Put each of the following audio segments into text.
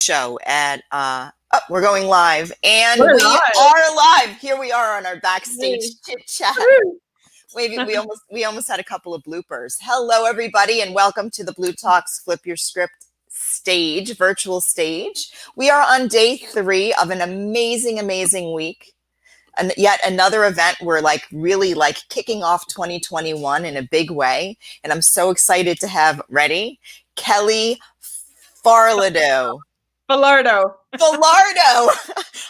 show at we're going live, and We're we live. are live. Here we are on our backstage Yay. chit chat. We almost had a couple of bloopers. Hello everybody, and welcome to the bLU Talks Flip Your Script stage, virtual stage. We are on day 3 of an amazing week. And yet another event. We're really kicking off 2021 in a big way. And I'm so excited to have ready Kelly Falardeau. Falardeau.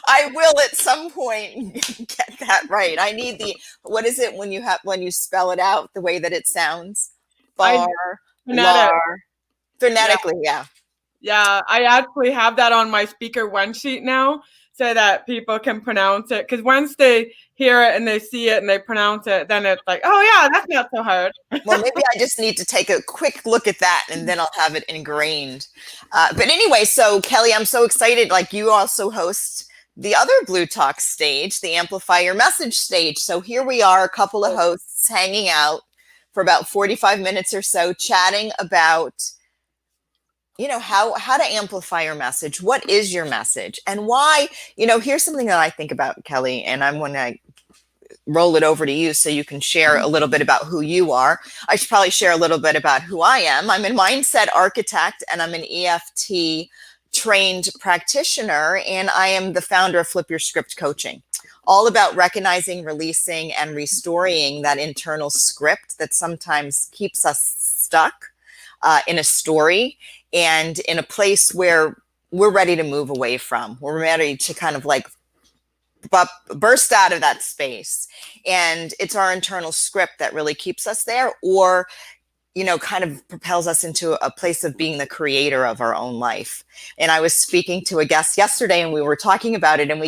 I will at some point get that right. I need what is it when you spell it out the way that it sounds? Phonetically, yeah. Yeah, I actually have that on my speaker one sheet now so that people can pronounce it. Because once they hear it and they see it and they pronounce it, then it's like, oh yeah, that's not so hard. Well, maybe I just need to take a quick look at that and then I'll have it ingrained. But anyway, so Kelly, I'm so excited. You also host the other bLU Talk stage, the Amplify Your Message stage. So here we are, a couple of hosts hanging out for about 45 minutes or so, chatting about how to amplify your message. What is your message and why? Here's something that I think about, Kelly, and I'm going to roll it over to you so you can share a little bit about who you are. I should probably share a little bit about who I am. I'm a mindset architect and I'm an EFT trained practitioner, and I am the founder of Flip Your Script Coaching, all about recognizing, releasing, and restoring that internal script that sometimes keeps us stuck in a story and in a place where we're ready to move away from. We're ready to kind of burst out of that space. And it's our internal script that really keeps us there, or, kind of propels us into a place of being the creator of our own life. And I was speaking to a guest yesterday and we were talking about it, and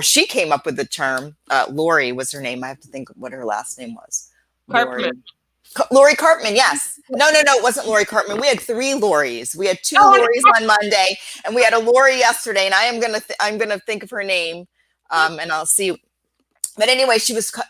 she came up with the term, Lori was her name. I have to think what her last name was. Lori Cartman, yes. No, it wasn't Lori Cartman. We had 3 Loris. We had 2 Loris on Monday, and we had a Lori yesterday. And I'm gonna think of her name, and I'll see. But anyway,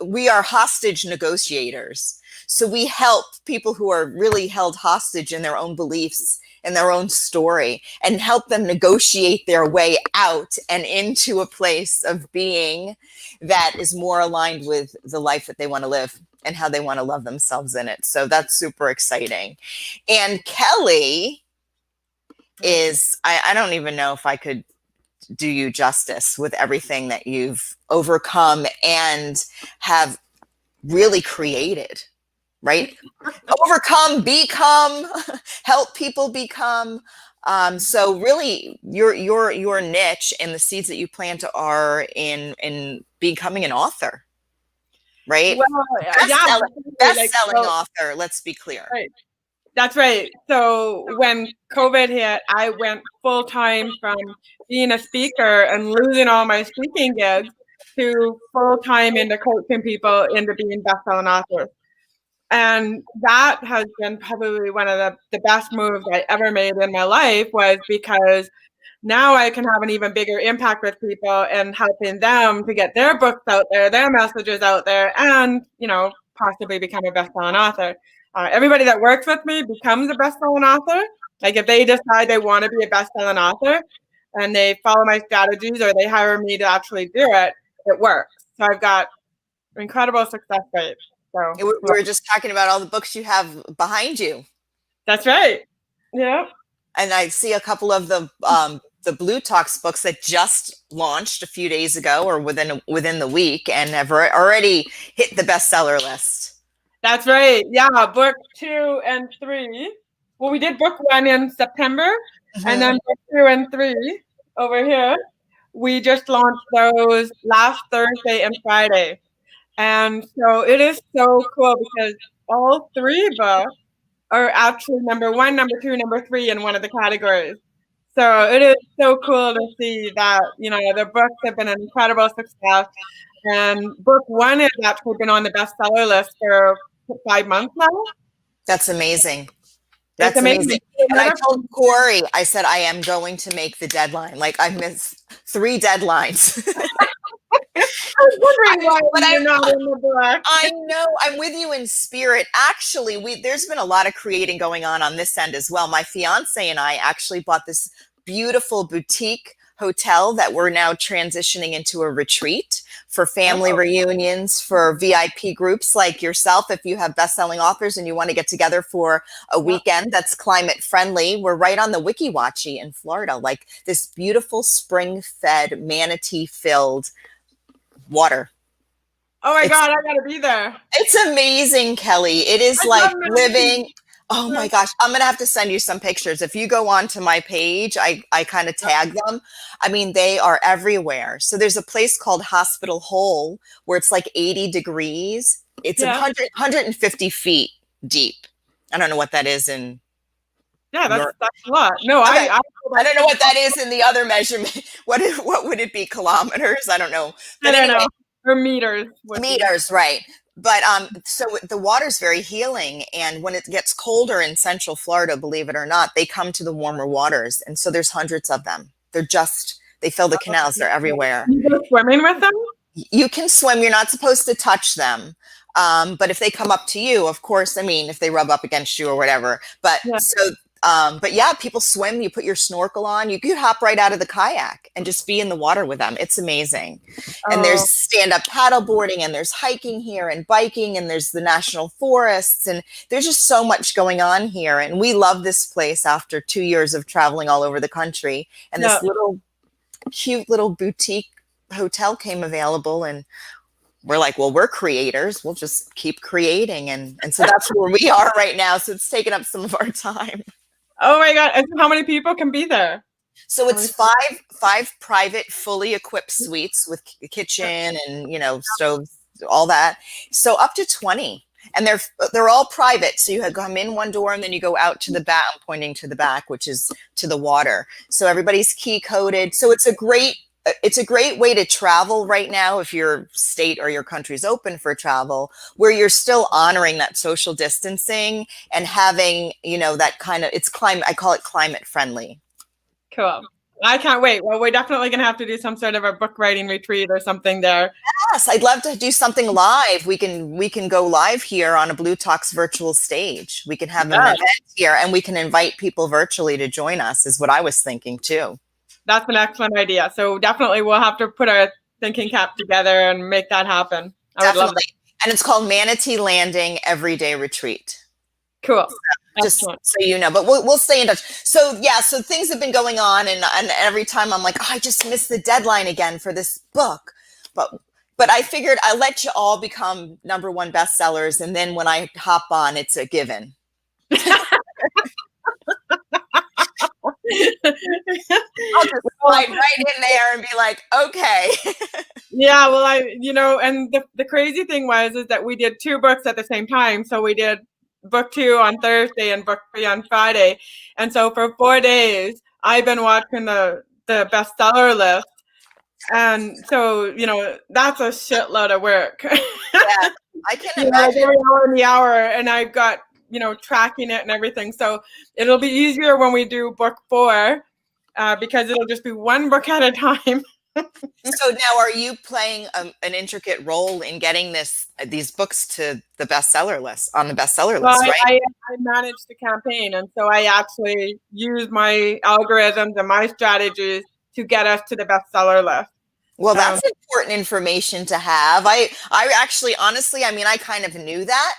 we are hostage negotiators. So we help people who are really held hostage in their own beliefs and their own story, and help them negotiate their way out and into a place of being that is more aligned with the life that they want to live and how they want to love themselves in it. So that's super exciting. And Kelly is, I don't even know if I could do you justice with everything that you've overcome and have really created, right? Overcome, become, help people become. So really your niche and the seeds that you plant are in becoming an author. Right? Well, best-selling author, let's be clear. Right. That's right. So when COVID hit, I went full-time from being a speaker and losing all my speaking gigs to full-time into coaching people into being best-selling authors. And that has been probably one of the best moves I ever made in my life, was because now I can have an even bigger impact with people and helping them to get their books out there, their messages out there, and, possibly become a best-selling author. Everybody that works with me becomes a best-selling author. If they decide they want to be a best-selling author and they follow my strategies or they hire me to actually do it, it works. So I've got incredible success rate. So we were just talking about all the books you have behind you. That's right. Yeah. And I see a couple of the bLU Talks books that just launched a few days ago or within the week and have already hit the bestseller list. That's right. Yeah, book 2 and 3. Well, we did book 1 in September, and then book 2 and 3 over here. We just launched those last Thursday and Friday. And so it is so cool because all 3 books are actually number 1, number 2, number 3 in one of the categories. So it is so cool to see that, the books have been an incredible success. And book 1 has actually been on the bestseller list for 5 months now. That's amazing. That's amazing. And I told Corey, I said, I am going to make the deadline. I missed 3 deadlines. I was wondering why you're not in the book. I know. I'm with you in spirit. Actually, there's been a lot of creating going on this end as well. My fiance and I actually bought this beautiful boutique hotel that we're now transitioning into a retreat for family reunions, for VIP groups like yourself. If you have best-selling authors and you want to get together for a weekend that's climate friendly, we're right on the Wiki Wachee in Florida, like this beautiful spring-fed, manatee-filled water. Oh my God, I gotta be there. It's amazing, Kelly. It is like living. Oh my gosh, I'm going to have to send you some pictures. If you go onto my page, I kind of tag them. I mean, they are everywhere. So there's a place called Hospital Hole where it's like 80 degrees. It's 150 feet deep. I don't know what that is in. Yeah, that's a lot. No, okay. I don't know what that is in the other measurement. What would it be? Kilometers? I don't know. But I don't know. Or meters. Meters, right. But so the water's very healing, and when it gets colder in Central Florida, believe it or not, they come to the warmer waters, and so there's hundreds of them. They fill the canals. They're everywhere. You go swimming with them? You can swim. You're not supposed to touch them. But if they come up to you, of course, I mean, if they rub up against you or whatever. But but yeah, people swim. You put your snorkel on. You could hop right out of the kayak and just be in the water with them. It's amazing. And there's stand-up paddle boarding, and there's hiking here and biking, and there's the national forests, and there's just so much going on here. And we love this place after 2 years of traveling all over the country. And this little cute little boutique hotel came available, and we're like, well, we're creators. We'll just keep creating. And so that's where we are right now. So it's taken up some of our time. Oh my God. And how many people can be there? So it's five private, fully equipped suites with kitchen and, stoves, all that. So up to 20. And they're all private. So you come in one door and then you go out to the back. I'm pointing to the back, which is to the water. So everybody's key coded. So it's a great way to travel right now if your state or your country's open for travel, where you're still honoring that social distancing and having, that kind of, I call it climate friendly. Cool. I can't wait. Well, we're definitely going to have to do some sort of a book writing retreat or something there. Yes, I'd love to do something live. We can go live here on a bLU Talks virtual stage. We can have an event here, and we can invite people virtually to join us, is what I was thinking too. That's an excellent idea. So definitely we'll have to put our thinking cap together and make that happen. I would love that. And it's called Manatee Landing Everyday Retreat. Cool. Just so you know, but we'll stay in touch. So so things have been going on, and every time I'm like, I just missed the deadline again for this book. But I figured I'll let you all become #1 bestsellers, and then when I hop on, it's a given. I'll just slide right in there and be like, okay. Yeah, well, and the crazy thing is that we did 2 books at the same time. So we did book 2 on Thursday and book 3 on Friday. And so for 4 days, I've been watching the bestseller list. And so, that's a shitload of work. Yeah, I can imagine. Every hour in the hour, and I've got, tracking it and everything. So it'll be easier when we do book 4 because it'll just be 1 book at a time. So now, are you playing an intricate role in getting these books to the bestseller list, on the bestseller list, right? I manage the campaign, and so I actually use my algorithms and my strategies to get us to the bestseller list. Well, that's important information to have. I actually, honestly, I kind of knew that,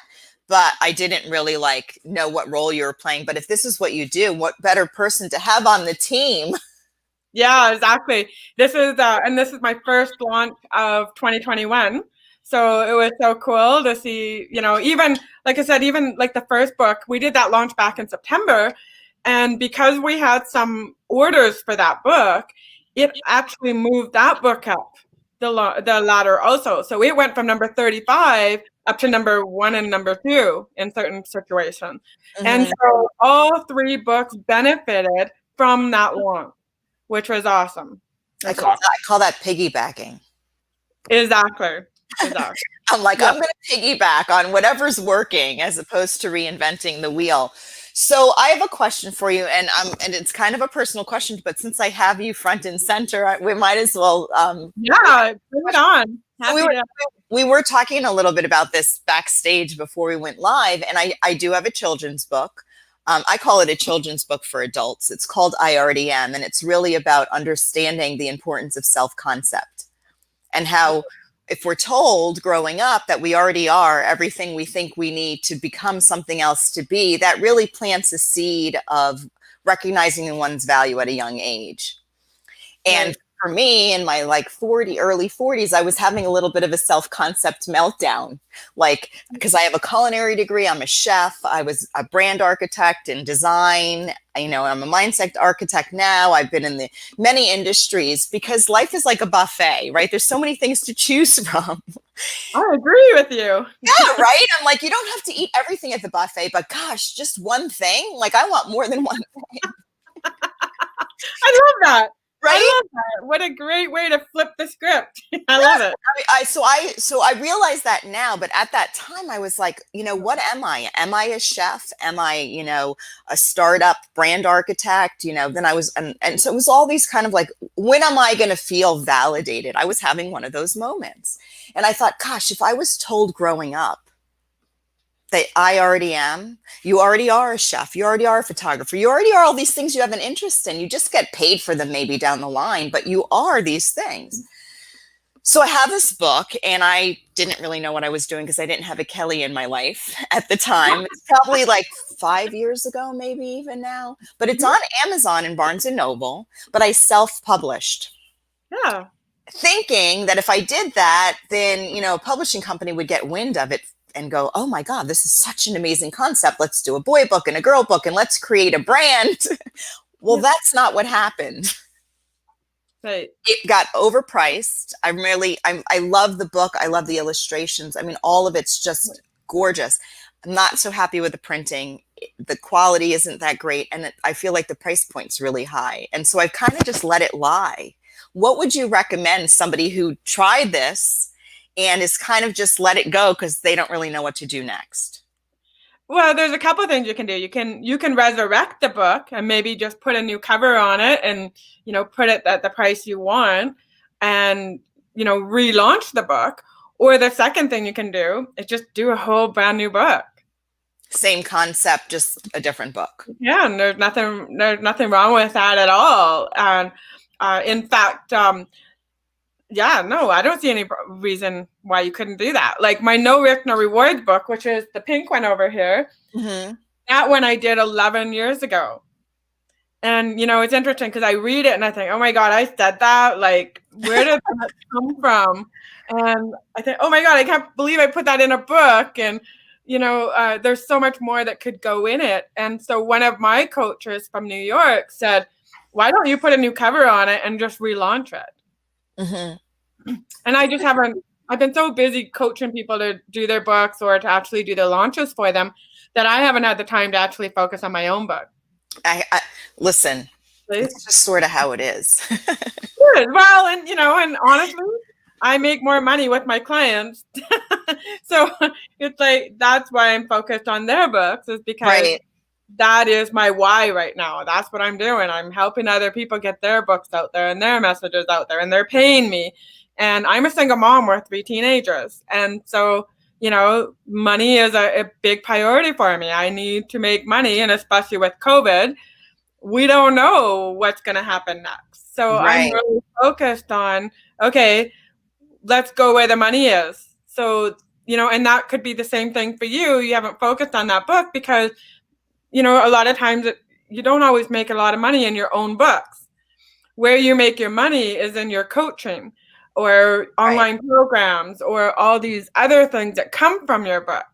but I didn't really know what role you were playing. But if this is what you do, what better person to have on the team? Yeah, exactly. This is my first launch of 2021. So it was so cool to see, even like I said, even like the first book, we did that launch back in September. And because we had some orders for that book, it actually moved that book up the ladder also. So it went from number 35 up to number 1 and number 2 in certain situations. Mm-hmm. And so all 3 books benefited from that launch, which was awesome. I call that piggybacking. Exactly. I'm like, I'm going to piggyback on whatever's working as opposed to reinventing the wheel. So I have a question for you, and it's kind of a personal question, but since I have you front and center, we might as well. Bring it on. We were talking a little bit about this backstage before we went live, and I do have a children's book. I call it a children's book for adults. It's called I Already Am, and it's really about understanding the importance of self-concept and how if we're told growing up that we already are everything we think we need to become something else to be, that really plants a seed of recognizing one's value at a young age. And Right. for me, in my like early 40s, I was having a little bit of a self-concept meltdown. Like, because I have a culinary degree, I'm a chef, I was a brand architect in design, I'm a mindset architect now. I've been in the many industries because life is like a buffet, right? There's so many things to choose from. I agree with you. Yeah, right? I'm like, you don't have to eat everything at the buffet, but gosh, just one thing? Like, I want more than one thing. I love that. Right? I love that. What a great way to flip the script. I love it. So I realize that now, but at that time I was like, what am I? Am I a chef? Am I, a startup brand architect? Then I was, and so it was all these kind of like, when am I going to feel validated? I was having one of those moments. And I thought, gosh, if I was told growing up that I already am, you already are a chef, you already are a photographer, you already are all these things you have an interest in. You just get paid for them maybe down the line, but you are these things. So I have this book, and I didn't really know what I was doing because I didn't have a Kelly in my life at the time. It's probably like 5 years ago, maybe even now. But it's on Amazon and Barnes and Noble, but I self-published. Yeah. Thinking that if I did that, then, a publishing company would get wind of it and go, oh my God, this is such an amazing concept. Let's do a boy book and a girl book and let's create a brand. Well, that's not what happened. Right. It got overpriced. I love the book. I love the illustrations. I mean, all of it's just gorgeous. I'm not so happy with the printing. The quality isn't that great. And I feel like the price point's really high. And so I've kind of just let it lie. What would you recommend somebody who tried this and is kind of just let it go because they don't really know what to do next? Well, there's a couple of things you can do. You can resurrect the book and maybe just put a new cover on it and, put it at the price you want and, relaunch the book. Or the second thing you can do is just do a whole brand new book. Same concept, just a different book. Yeah, and there's nothing wrong with that at all. And in fact, I don't see any reason why you couldn't do that. Like my No Risk, No Rewards book, which is the pink one over here, that one I did 11 years ago. And, it's interesting because I read it and I think, oh my God, I said that. Like, where did that come from? And I think, oh my God, I can't believe I put that in a book. And, there's so much more that could go in it. And so one of my coaches from New York said, why don't you put a new cover on it and just relaunch it? And I just I've been so busy coaching people to do their books or to actually do the launches for them that I haven't had the time to actually focus on my own book. I listen, it's just sort of how it is. Good. Well, and honestly, I make more money with my clients. So it's like, that's why I'm focused on their books, is because that is my why right now. That's what I'm doing. I'm helping other people get their books out there and their messages out there, and they're paying me. And I'm a single mom with 3 teenagers. And so, money is a big priority for me. I need to make money. And especially with COVID, we don't know what's going to happen next. So I'm really focused on, okay, let's go where the money is. So, and that could be the same thing for you. You haven't focused on that book because, a lot of times you don't always make a lot of money in your own books. Where you make your money is in your coaching or online programs or all these other things that come from your book.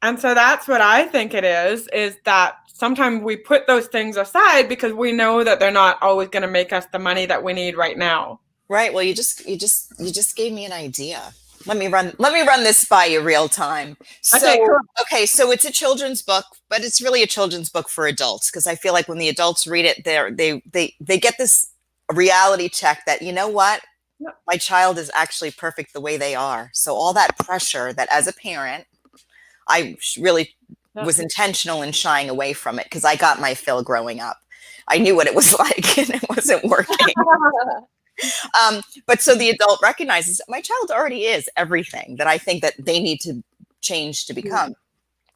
And so that's what I think it is that sometimes we put those things aside because we know that they're not always going to make us the money that we need right now. Right. Well, you just gave me an idea. Let me run this by you real time. So, so it's a children's book, but it's really a children's book for adults because I feel like when the adults read it, they get this reality check that, you know what? My child is actually perfect the way they are. So all that pressure that as a parent, I really was intentional in shying away from it because I got my fill growing up. I knew what it was like and it wasn't working. But so the adult recognizes my child already is everything that I think that they need to change to become.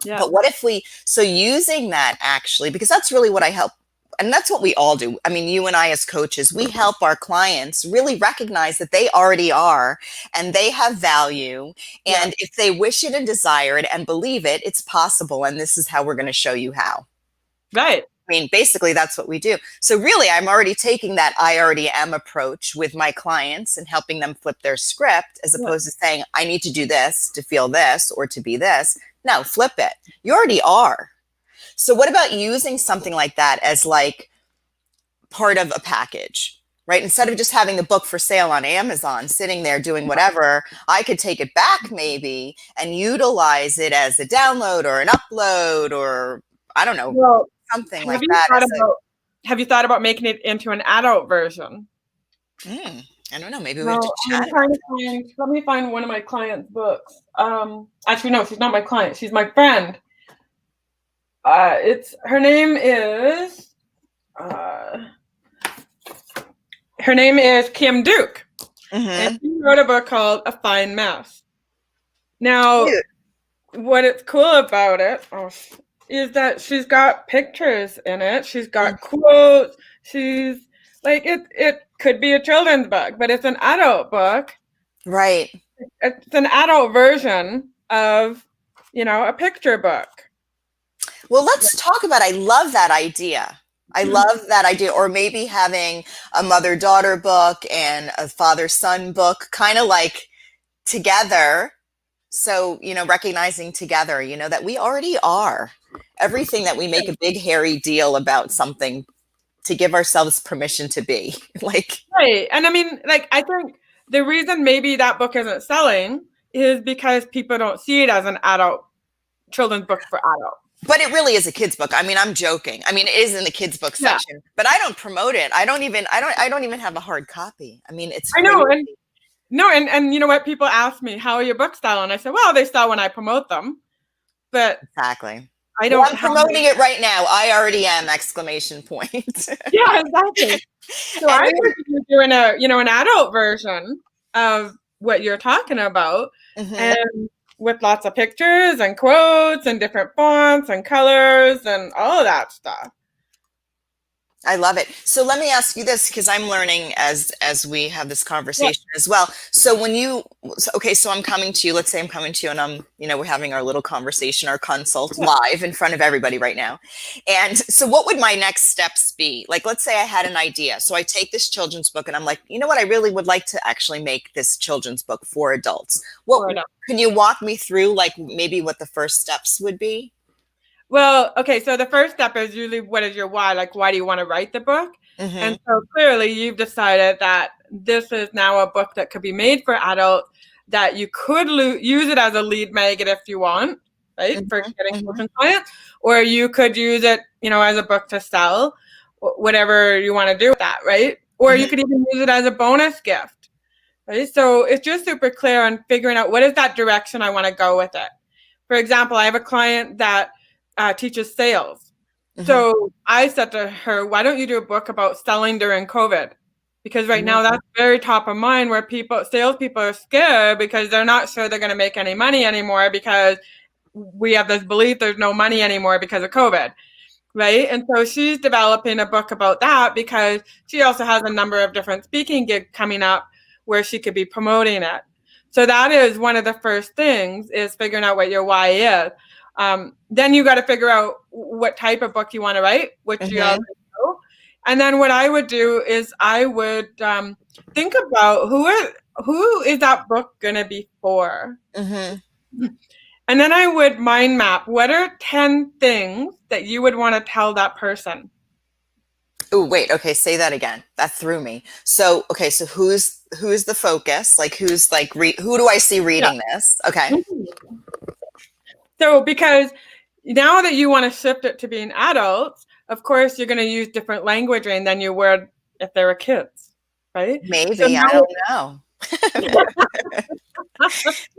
Yeah. But what if so using that actually, because that's really what I help, and that's what we all do. I mean, you and I as coaches, we help our clients really recognize that they already are and they have value. Yeah. And if they wish it and desire it and believe it, it's possible. And this is how we're going to show you how. Right. I mean, basically, that's what we do. So really, I'm already taking that I already am approach with my clients and helping them flip their script, as opposed to saying, I need to do this to feel this or to be this. No, flip it. You already are. So what about using something like that as like part of a package, right? Instead of just having the book for sale on Amazon, sitting there doing whatever, I could take it back maybe and utilize it as a download or an upload or I don't know, Well, something like that. Have you thought about making it into an adult version? I don't know. Maybe we have to chat. Let me find one of my clients' books. Actually, no, she's not my client. She's my friend. Her name is Kim Duke, and she wrote a book called A Fine Mess. Now, what is cool about it is that she's got pictures in it. She's got quotes. She's like it could be a children's book, but it's an adult book. Right. It's an adult version of, a picture book. Well, let's talk about, I love that idea. I love that idea. Or maybe having a mother-daughter book and a father-son book, kind of like together. So, recognizing together, that we already are everything that we make a big, hairy deal about something to give ourselves permission to be. Right. And I mean, I think the reason maybe that book isn't selling is because people don't see it as an adult children's book for adults. But it really is a kid's book. I mean, I'm joking. I mean, it is in the kids' book section, but I don't promote it. I don't even have a hard copy. I mean, it's crazy. And you know what? People ask me, how are your books selling? I say, well, they sell when I promote them. But exactly. I'm promoting it right now. I already am! ! Yeah, exactly. So I think you're doing an adult version of what you're talking about, and with lots of pictures and quotes and different fonts and colors and all of that stuff. I love it. So let me ask you this, because I'm learning as we have this conversation as well. So so I'm coming to you, let's say I'm coming to you and we're having our little conversation, our consult live in front of everybody right now. And so what would my next steps be? Like, let's say I had an idea. So I take this children's book and I'm like, you know what? I really would like to actually make this children's book for adults. Can you walk me through maybe what the first steps would be? Well, okay, so the first step is usually, what is your why? Like, why do you want to write the book? And so clearly you've decided that this is now a book that could be made for adults, that you could use it as a lead magnet if you want, right, for getting children's clients, or you could use it, as a book to sell, whatever you want to do with that, right? Or you could even use it as a bonus gift, right? So it's just super clear on figuring out what is that direction I want to go with it. For example, I have a client that teaches sales. So I said to her, why don't you do a book about selling during COVID? Because right now that's very top of mind, where salespeople are scared because they're not sure they're going to make any money anymore, because we have this belief there's no money anymore because of COVID, right? And so she's developing a book about that, because she also has a number of different speaking gigs coming up where she could be promoting it. So that is one of the first things, is figuring out what your why is. Then you got to figure out what type of book you want to write, which you already know. And then what I would do is I would think about who is that book going to be for. And then I would mind map, what are 10 things that you would want to tell that person? Oh, wait. Okay. Say that again. That threw me. So, okay. So who's the focus? Like, who's who do I see reading this? Okay. So, because now that you want to shift it to being adults, of course, you're going to use different languaging than you would if they were kids, right? Maybe. So I don't know.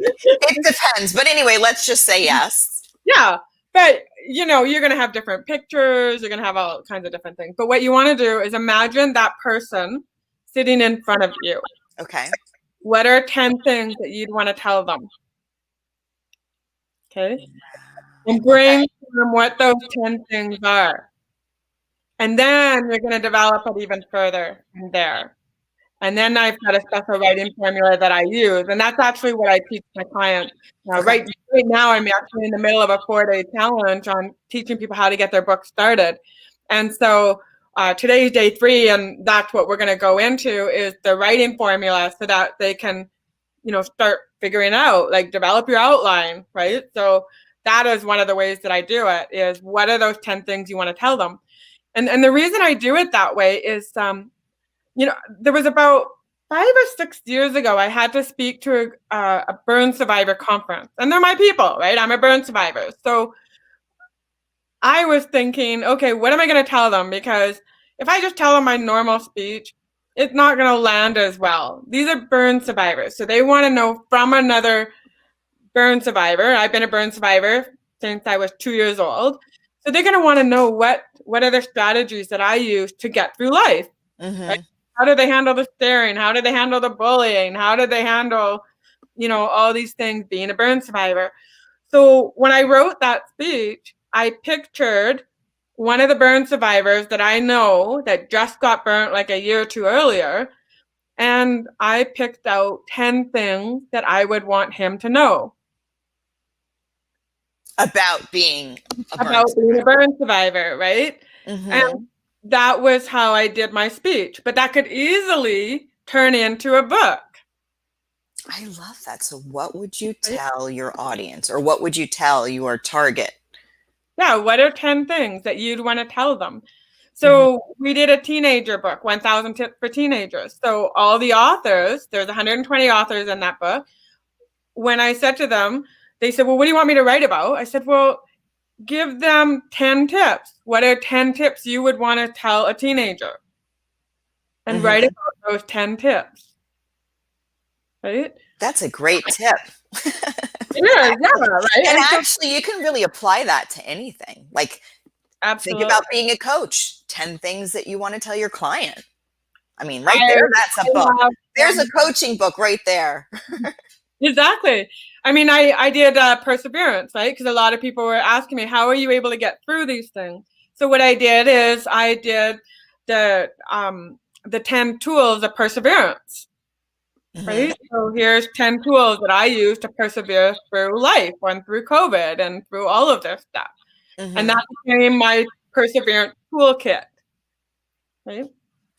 It depends. But anyway, let's just say yes. Yeah. But, you're going to have different pictures. You're going to have all kinds of different things. But what you want to do is imagine that person sitting in front of you. Okay. What are 10 things that you'd want to tell them? Okay. and brainstorm what those 10 things are. And then you're going to develop it even further from there. And then I've got a special writing formula that I use. And that's actually what I teach my clients. Right now, I'm actually in the middle of a 4-day challenge on teaching people how to get their book started. And so today's day 3, and that's what we're going to go into, is the writing formula so that they can, start figuring out, like, develop your outline, right? So that is one of the ways that I do it, is what are those 10 things you want to tell them? And the reason I do it that way is, there was about 5 or 6 years ago, I had to speak to a burn survivor conference. And they're my people, right? I'm a burn survivor. So I was thinking, okay, what am I going to tell them? Because if I just tell them my normal speech, it's not going to land as well. These are burn survivors. So they want to know from another burn survivor. I've been a burn survivor since I was 2 years old. So they're going to want to know what are the strategies that I use to get through life. Right? How do they handle the staring? How do they handle the bullying? How do they handle, all these things being a burn survivor? So when I wrote that speech, I pictured one of the burn survivors that I know that just got burnt like a year or two earlier. And I picked out 10 things that I would want him to know. About being a burn survivor, right? And that was how I did my speech. But that could easily turn into a book. I love that. So what would you tell your audience, or what would you tell your target? Yeah, what are 10 things that you'd want to tell them? So we did a teenager book, 1,000 Tips for Teenagers. So all the authors, there's 120 authors in that book. When I said to them, they said, well, what do you want me to write about? I said, well, give them 10 tips. What are 10 tips you would want to tell a teenager? And write about those 10 tips. Right? That's a great tip. Yeah, right? And actually, you can really apply that to anything. Like, absolutely. Think about being a coach. 10 things that you want to tell your client. I mean, right there, that's a book. There's a coaching book right there. Exactly. I mean, I did perseverance, right? Because a lot of people were asking me, how are you able to get through these things? So what I did is I did the 10 tools of perseverance, right? So here's 10 tools that I use to persevere through life and through COVID and through all of this stuff. And that became my perseverance toolkit, right?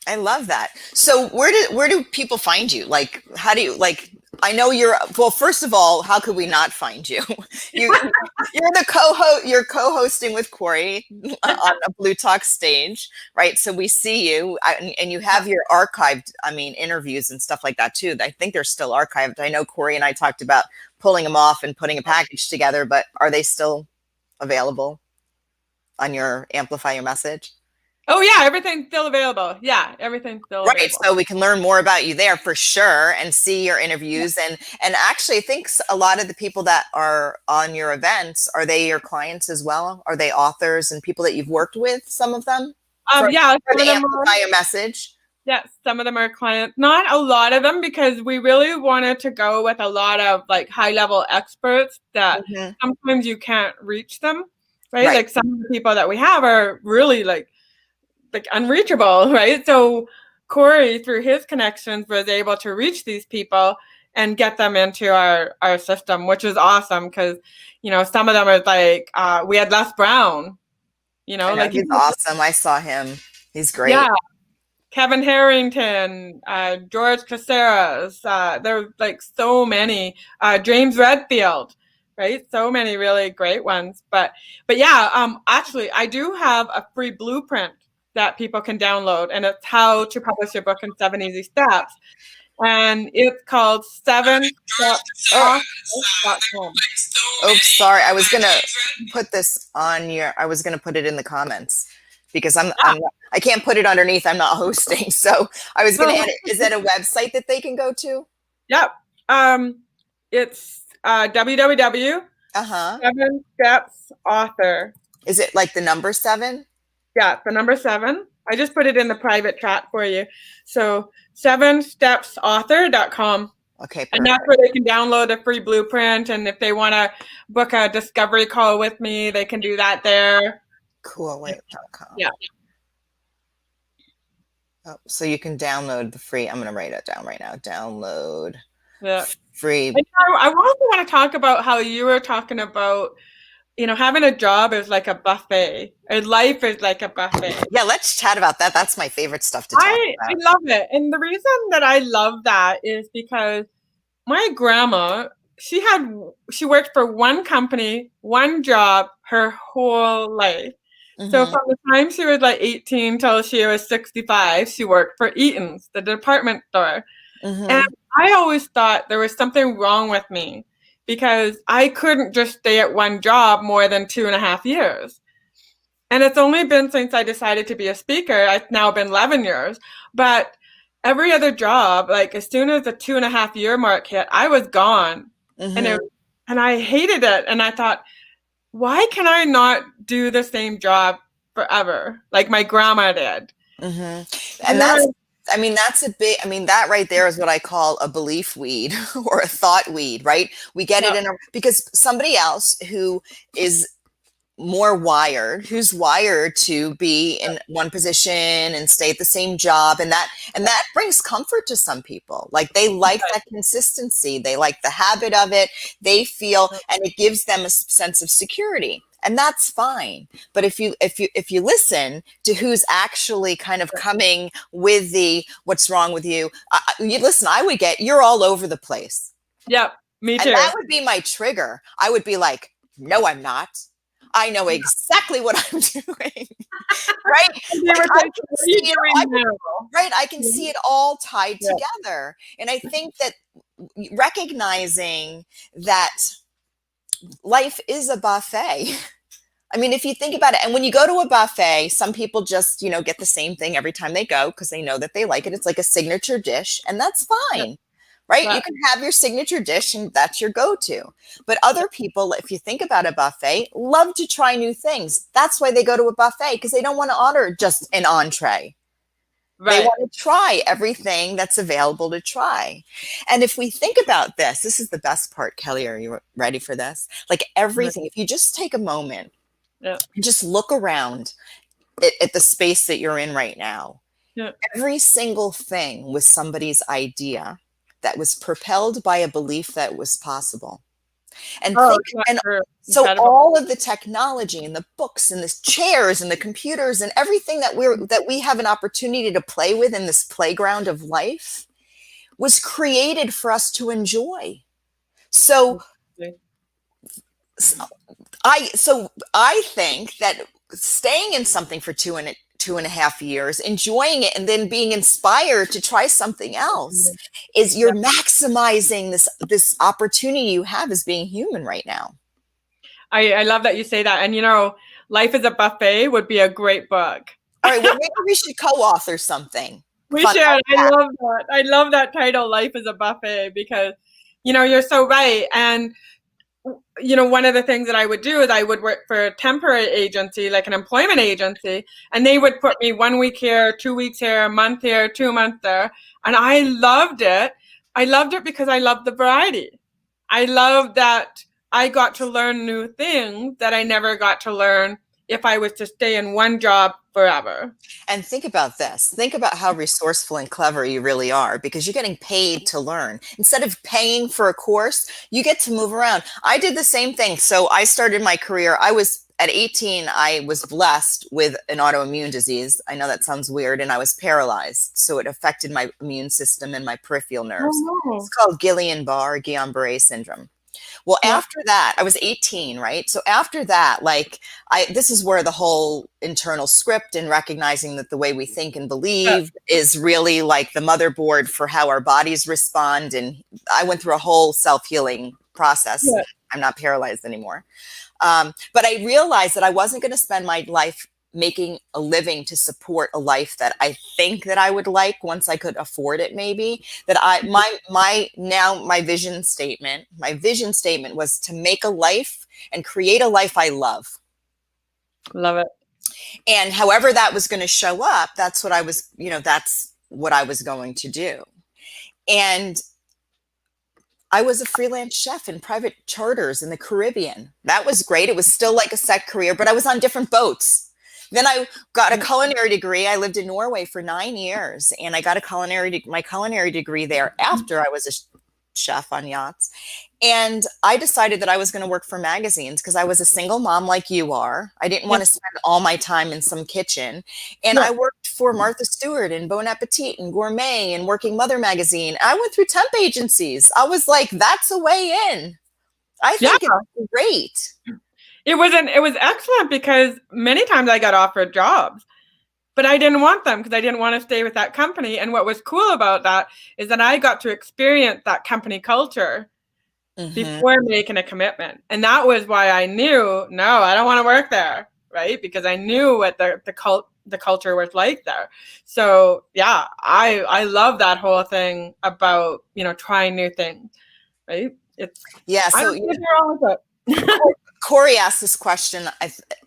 I love that. So where do people find you? Like, how do you, like, I know well, first of all, how could we not find you? You're co-hosting with Corey on a Blue Talk stage, right? So we see you, and you have your archived, interviews and stuff like that too. I think they're still archived. I know Corey and I talked about pulling them off and putting a package together, but are they still available on your Amplify Your Message? Oh yeah, everything's still available. Yeah, everything's still available. Right, so we can learn more about you there for sure, and see your interviews. And actually, I think a lot of the people that are on your events, are they your clients as well? Are they authors and people that you've worked with? Some of them. Yeah, for the Amplify Your Message. Yes, some of them are clients. Not a lot of them, because we really wanted to go with a lot of like high-level experts that sometimes you can't reach them, right? Like some of the people that we have are really like unreachable, right? So Corey, through his connections, was able to reach these people and get them into our system, which is awesome, because some of them are like we had Les Brown, like he's awesome. I saw him. He's great. Yeah. Kevin Harrington, George Caceres, there's like so many, James Redfield, right? So many really great ones. But yeah, actually I do have a free blueprint that people can download, and it's how to publish your book in 7 easy steps. And it's called 7stepsauthor.com. Oh, sorry. I was going to put this I was going to put it in the comments, because I can't put it underneath. I'm not hosting. So I was going to add it. Is that a website that they can go to? Yep. It's www.7stepsauthor. Is it like the number 7? Yeah, the number 7. I just put it in the private chat for you. So 7stepsauthor.com. Okay, And perfect. that's where they can download a free blueprint. And if they want to book a discovery call with me, they can do that there. Coolwave.com. Yeah. Oh, so you can download the free. I'm going to write it down right now. Download Yeah. free. And I also want to talk about how you were talking about, having a job is like a buffet, and life is like a buffet. Yeah, let's chat about that. That's my favorite stuff to talk I about. love it. And the reason that I love that is because my grandma, she worked for one company, one job her whole life. So Mm-hmm. from the time she was like 18 till she was 65, she worked for Eaton's, the department store. And Mm-hmm. I always thought there was something wrong with me because I couldn't just stay at one job more than 2.5 years. And it's only been since I decided to be a speaker, it's now been 11 years. But every other job, like as soon as the 2.5 year mark hit, I was gone. And Mm-hmm. it, and I hated it. And I thought, why can I not do the same job forever like my grandma did? Mm-hmm. And And then that's, I mean, that's a big, I mean, that right there is what I call a belief weed or a thought weed, right? We get it yeah, in a, because somebody else who is more wired, who's wired to be in one position and stay at the same job, and that brings comfort to some people. Like they like that consistency, they like the habit of it, they feel, and it gives them a sense of security, and that's fine. But if you listen to who's actually kind of coming with the what's wrong with you, you listen, I would get, you're all over the place, yeah, me and too. that would be my trigger. I would be like, no, I'm not. I know exactly what I'm doing. Right? And they Like were I saying, can what are see you it, doing now? right? I can see it all tied Yeah, together. And I think that recognizing that life is a buffet. I mean, if you think about it, and when you go to a buffet, some people just, get the same thing every time they go because they know that they like it. It's like a signature dish, and that's yeah, fine, right? You yeah, can have your signature dish, and that's your go to. But other people, if you think about a buffet, love to try new things. That's why they go to a buffet because they don't want to order just an entree. They right. want to try everything that's available to try. And if we think about this, this is the best part, Kelly. Are you ready for this? Like everything, if you just take a moment Yeah, and just look around at the space that you're in right now, yeah. every single thing was somebody's idea that was propelled by a belief that was possible. And Oh, think, yeah, and sure. so Incredible. all of the technology and the books and the chairs and the computers and everything that we have an opportunity to play with in this playground of life was created for us to enjoy. So I think that staying in something for 2.5 years, enjoying it, and then being inspired to try something else is Yeah. you're maximizing this opportunity you have as being human right now. I love that you say that. And Life is a Buffet would be a great book. All right, well, maybe we should co-author something We fun should. like I that. love that. I love that title, Life is a Buffet, because you're so right. And one of the things that I would do is I would work for a temporary agency, like an employment agency, and they would put me 1 week here, 2 weeks here, a month here, 2 months there. And I loved it. I loved it because I loved the variety. I love that I got to learn new things that I never got to learn if I was to stay in one job forever. And think about this. Think about how resourceful and clever you really are because you're getting paid to learn. Instead of paying for a course, you get to move around. I did the same thing. So I started my career. I was at 18, I was blessed with an autoimmune disease. I know that sounds weird, and I was paralyzed. So it affected my immune system and my peripheral nerves. Oh It's no. called Guillain-Barré syndrome. Well, Yeah. after that, I was 18, right? So after that, like this is where the whole internal script and recognizing that the way we think and Yeah. believe is really like the motherboard for how our bodies respond. And I went through a whole self-healing process. Yeah. I'm not paralyzed anymore. But I realized that I wasn't going to spend my life making a living to support a life that I think that I would like once I could afford it, maybe. That my vision statement was to make a life and create a life I love. Love it. And however that was going to show up, that's what I was going to do. And I was a freelance chef in private charters in the Caribbean. That was great. It was still like a set career, but I was on different boats. Then I got a culinary degree. I lived in Norway for 9 years, and I got my culinary degree there after I was a chef on yachts. And I decided that I was going to work for magazines because I was a single mom like you are. I didn't want to spend all my time in some kitchen. And I worked for Martha Stewart and Bon Appetit and Gourmet and Working Mother magazine. I went through temp agencies. I was like, that's a way in. I think it's great. It was excellent because many times I got offered jobs, but I didn't want them because I didn't want to stay with that company. And what was cool about that is that I got to experience that company culture before making a commitment. And that was why I knew, no, I don't want to work there, right? Because I knew what the culture was like there. So yeah, I love that whole thing about, trying new things, right? Corey asked this question,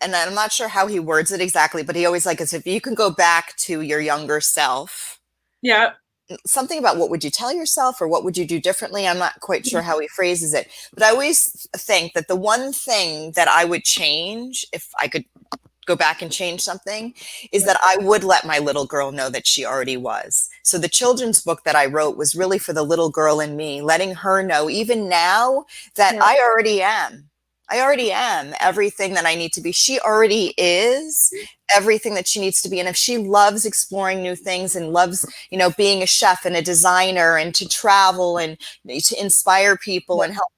and I'm not sure how he words it exactly, but he always if you can go back to your younger self. Yeah. Something about what would you tell yourself or what would you do differently? I'm not quite sure how he phrases it, but I always think that the one thing that I would change if I could go back and change something is that I would let my little girl know that she already was. So the children's book that I wrote was really for the little girl in me, letting her know even now that I already am. I already am everything that I need to be. She already is everything that she needs to be. And if she loves exploring new things and loves, being a chef and a designer and to travel and to inspire people and help,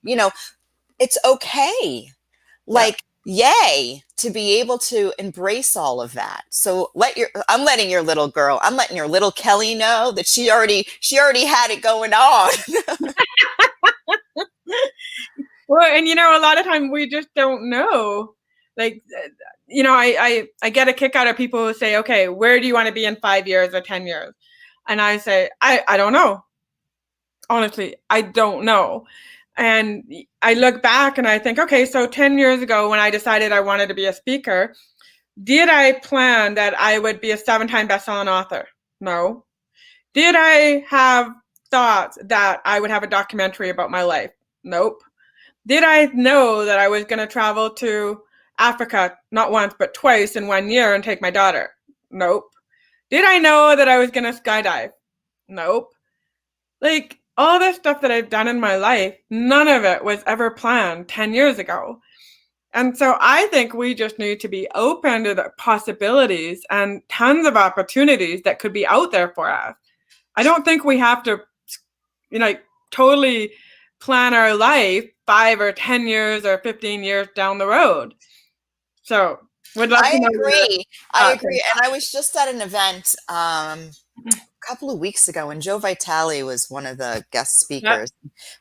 it's okay. Yay, to be able to embrace all of that. So I'm letting your little Kelly know that she already had it going on. Well, and a lot of times we just don't know. I get a kick out of people who say, okay, where do you want to be in 5 years or 10 years? And I say, I don't know. Honestly, I don't know. And I look back and I think, okay, so 10 years ago when I decided I wanted to be a speaker, did I plan that I would be a 7-time best-selling author? No. Did I have thoughts that I would have a documentary about my life? Nope. Did I know that I was going to travel to Africa not once, but twice in 1 year and take my daughter? Nope. Did I know that I was going to skydive? Nope. All this stuff that I've done in my life, none of it was ever planned 10 years ago. And so I think we just need to be open to the possibilities and tons of opportunities that could be out there for us. I don't think we have to, totally plan our life 5 or 10 years or 15 years down the road. So would love to know. I agree. And I was just at an event a couple of weeks ago and Joe Vitale was one of the guest speakers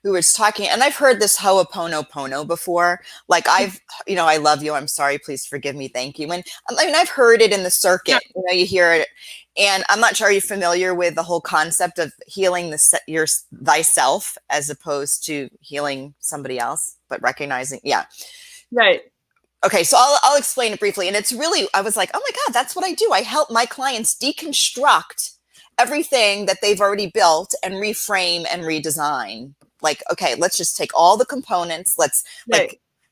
who was talking, and I've heard this Ho'oponopono before. I love you, I'm sorry, please forgive me, thank you. And I've heard it in the circuit, you hear it. And I'm not sure, are you familiar with the whole concept of healing thyself as opposed to healing somebody else, but recognizing, Right. Okay, so I'll explain it briefly. And it's really, I was like, oh my God, that's what I do. I help my clients deconstruct everything that they've already built and reframe and redesign. Okay, let's just take all the components. Let's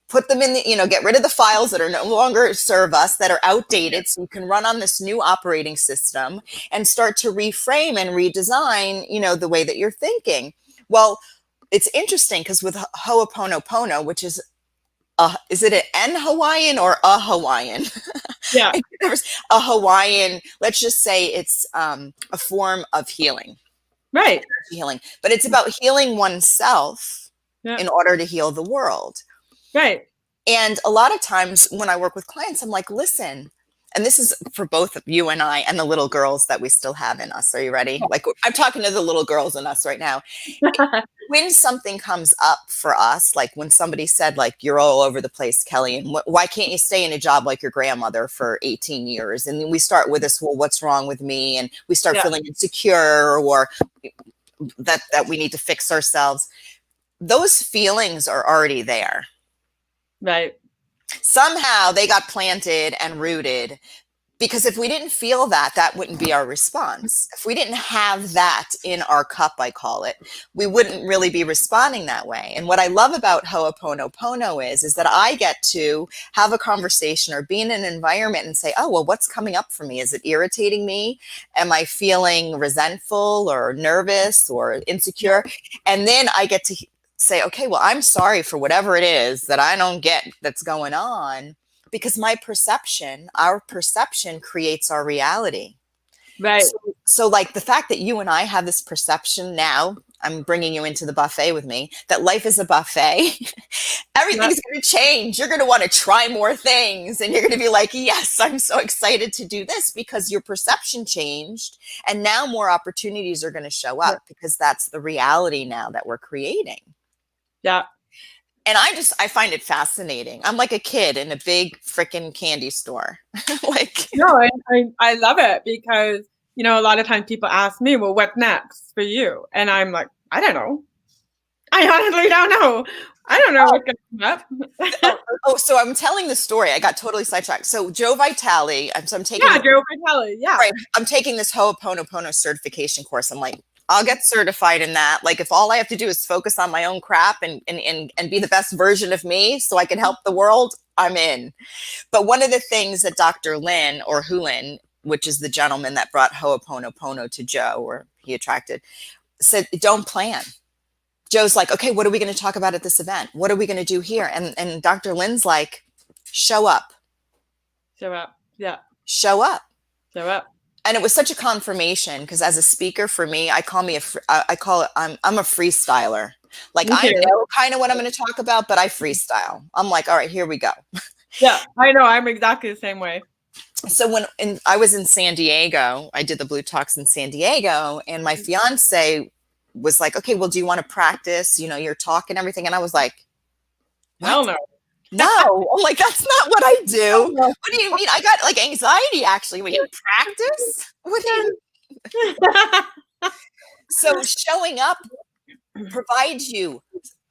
put them in get rid of the files that are no longer serve us, that are outdated, so you can run on this new operating system and start to reframe and redesign, the way that you're thinking. Well, it's interesting because with Ho'oponopono, which is it an Hawaiian or a Hawaiian? Yeah. A Hawaiian, let's just say it's a form of healing. Right. Healing. But it's about healing oneself in order to heal the world. Right. And a lot of times when I work with clients, I'm like, listen, and this is for both of you and I and the little girls that we still have in us. Are you ready? I'm talking to the little girls in us right now. When something comes up for us, like when somebody said, you're all over the place, Kelly, and why can't you stay in a job like your grandmother for 18 years? And then we start with this, well, what's wrong with me? And we start feeling insecure or that we need to fix ourselves. Those feelings are already there. Right. Somehow they got planted and rooted Because if we didn't feel that, that wouldn't be our response. If we didn't have that in our cup, I call it, we wouldn't really be responding that way. And what I love about Ho'oponopono is that I get to have a conversation or be in an environment and say, oh, well, what's coming up for me? Is it irritating me? Am I feeling resentful or nervous or insecure? And then I get to say, okay, well, I'm sorry for whatever it is that I don't get that's going on. Because our perception creates our reality. Right. So like the fact that you and I have this perception now, I'm bringing you into the buffet with me, that life is a buffet. Everything's going to change. You're going to want to try more things. And you're going to be like, yes, I'm so excited to do this because your perception changed. And now more opportunities are going to show up because that's the reality now that we're creating. Yeah. And I find it fascinating. I'm like a kid in a big freaking candy store. Like, no, I love it because, you know, a lot of times people ask me, well, what's next for you? And I'm like, I don't know. I honestly don't know. I don't know what's going to come up. So I'm telling the story. I got totally sidetracked. So Joe Vitale, so I'm taking Joe Vitale, right. I'm taking this Ho'oponopono certification course. I'm like, I'll get certified in that. Like if all I have to do is focus on my own crap and be the best version of me so I can help the world, I'm in. But one of the things that Dr. Lin or Hulin, which is the gentleman that brought Ho'oponopono to Joe, or he attracted, said, don't plan. Joe's like, okay, what are we going to talk about at this event? What are we going to do here? And Dr. Lin's like, show up. Show up. Yeah. Show up. Show up. And it was such a confirmation because as a speaker, for me, I'm a freestyler. Like I know kind of what I'm going to talk about, but I freestyle. I'm like, all right, here we go. Yeah, I know. I'm exactly the same way. So I was in San Diego, I did the Blue Talks in San Diego, and my fiance was like, okay, well, do you want to practice, you know, your talk and everything? And I was like, what? Hell no. No, I'm like, that's not what I do. What do you mean? I got like anxiety actually when you practice. What do you? So showing up provides you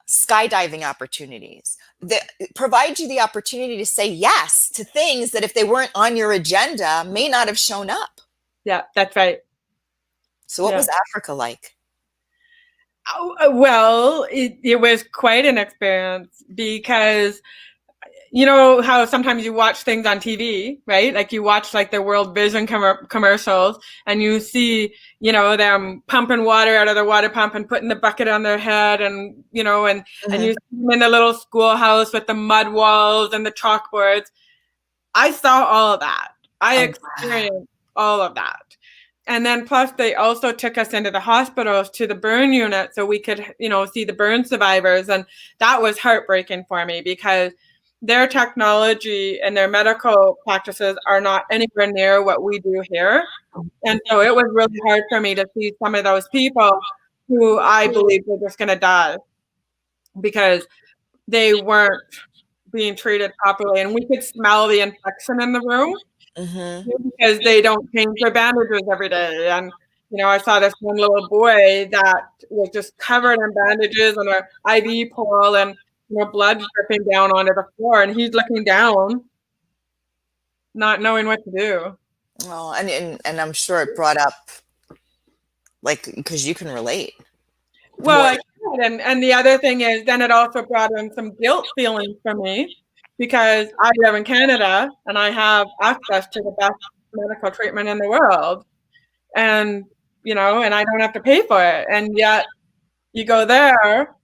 skydiving opportunities, that provides you the opportunity to say yes to things that if they weren't on your agenda may not have shown up. Yeah, that's right. So what was Africa like? Well, it was quite an experience because you know how sometimes you watch things on TV, right? Like you watch like the World Vision commercials and you see, you know, them pumping water out of the water pump and putting the bucket on their head and, you know, and you see them in the little schoolhouse with the mud walls and the chalkboards. I saw all of that. I experienced all of that. And then plus they also took us into the hospitals to the burn unit so we could, you know, see the burn survivors. And that was heartbreaking for me because their technology and their medical practices are not anywhere near what we do here. And so it was really hard for me to see some of those people who I believe were just going to die because they weren't being treated properly. And we could smell the infection in the room. Because they don't change their bandages every day. And, you know, I saw this one little boy that was just covered in bandages and an IV pole and, you know, blood dripping down onto the floor. And he's looking down, not knowing what to do. Oh, and I'm sure it brought up, like, because you can relate. Well, I can. And the other thing is then it also brought in some guilt feelings for me. Because I live in Canada and I have access to the best medical treatment in the world. And, you know, and I don't have to pay for it. And yet you go there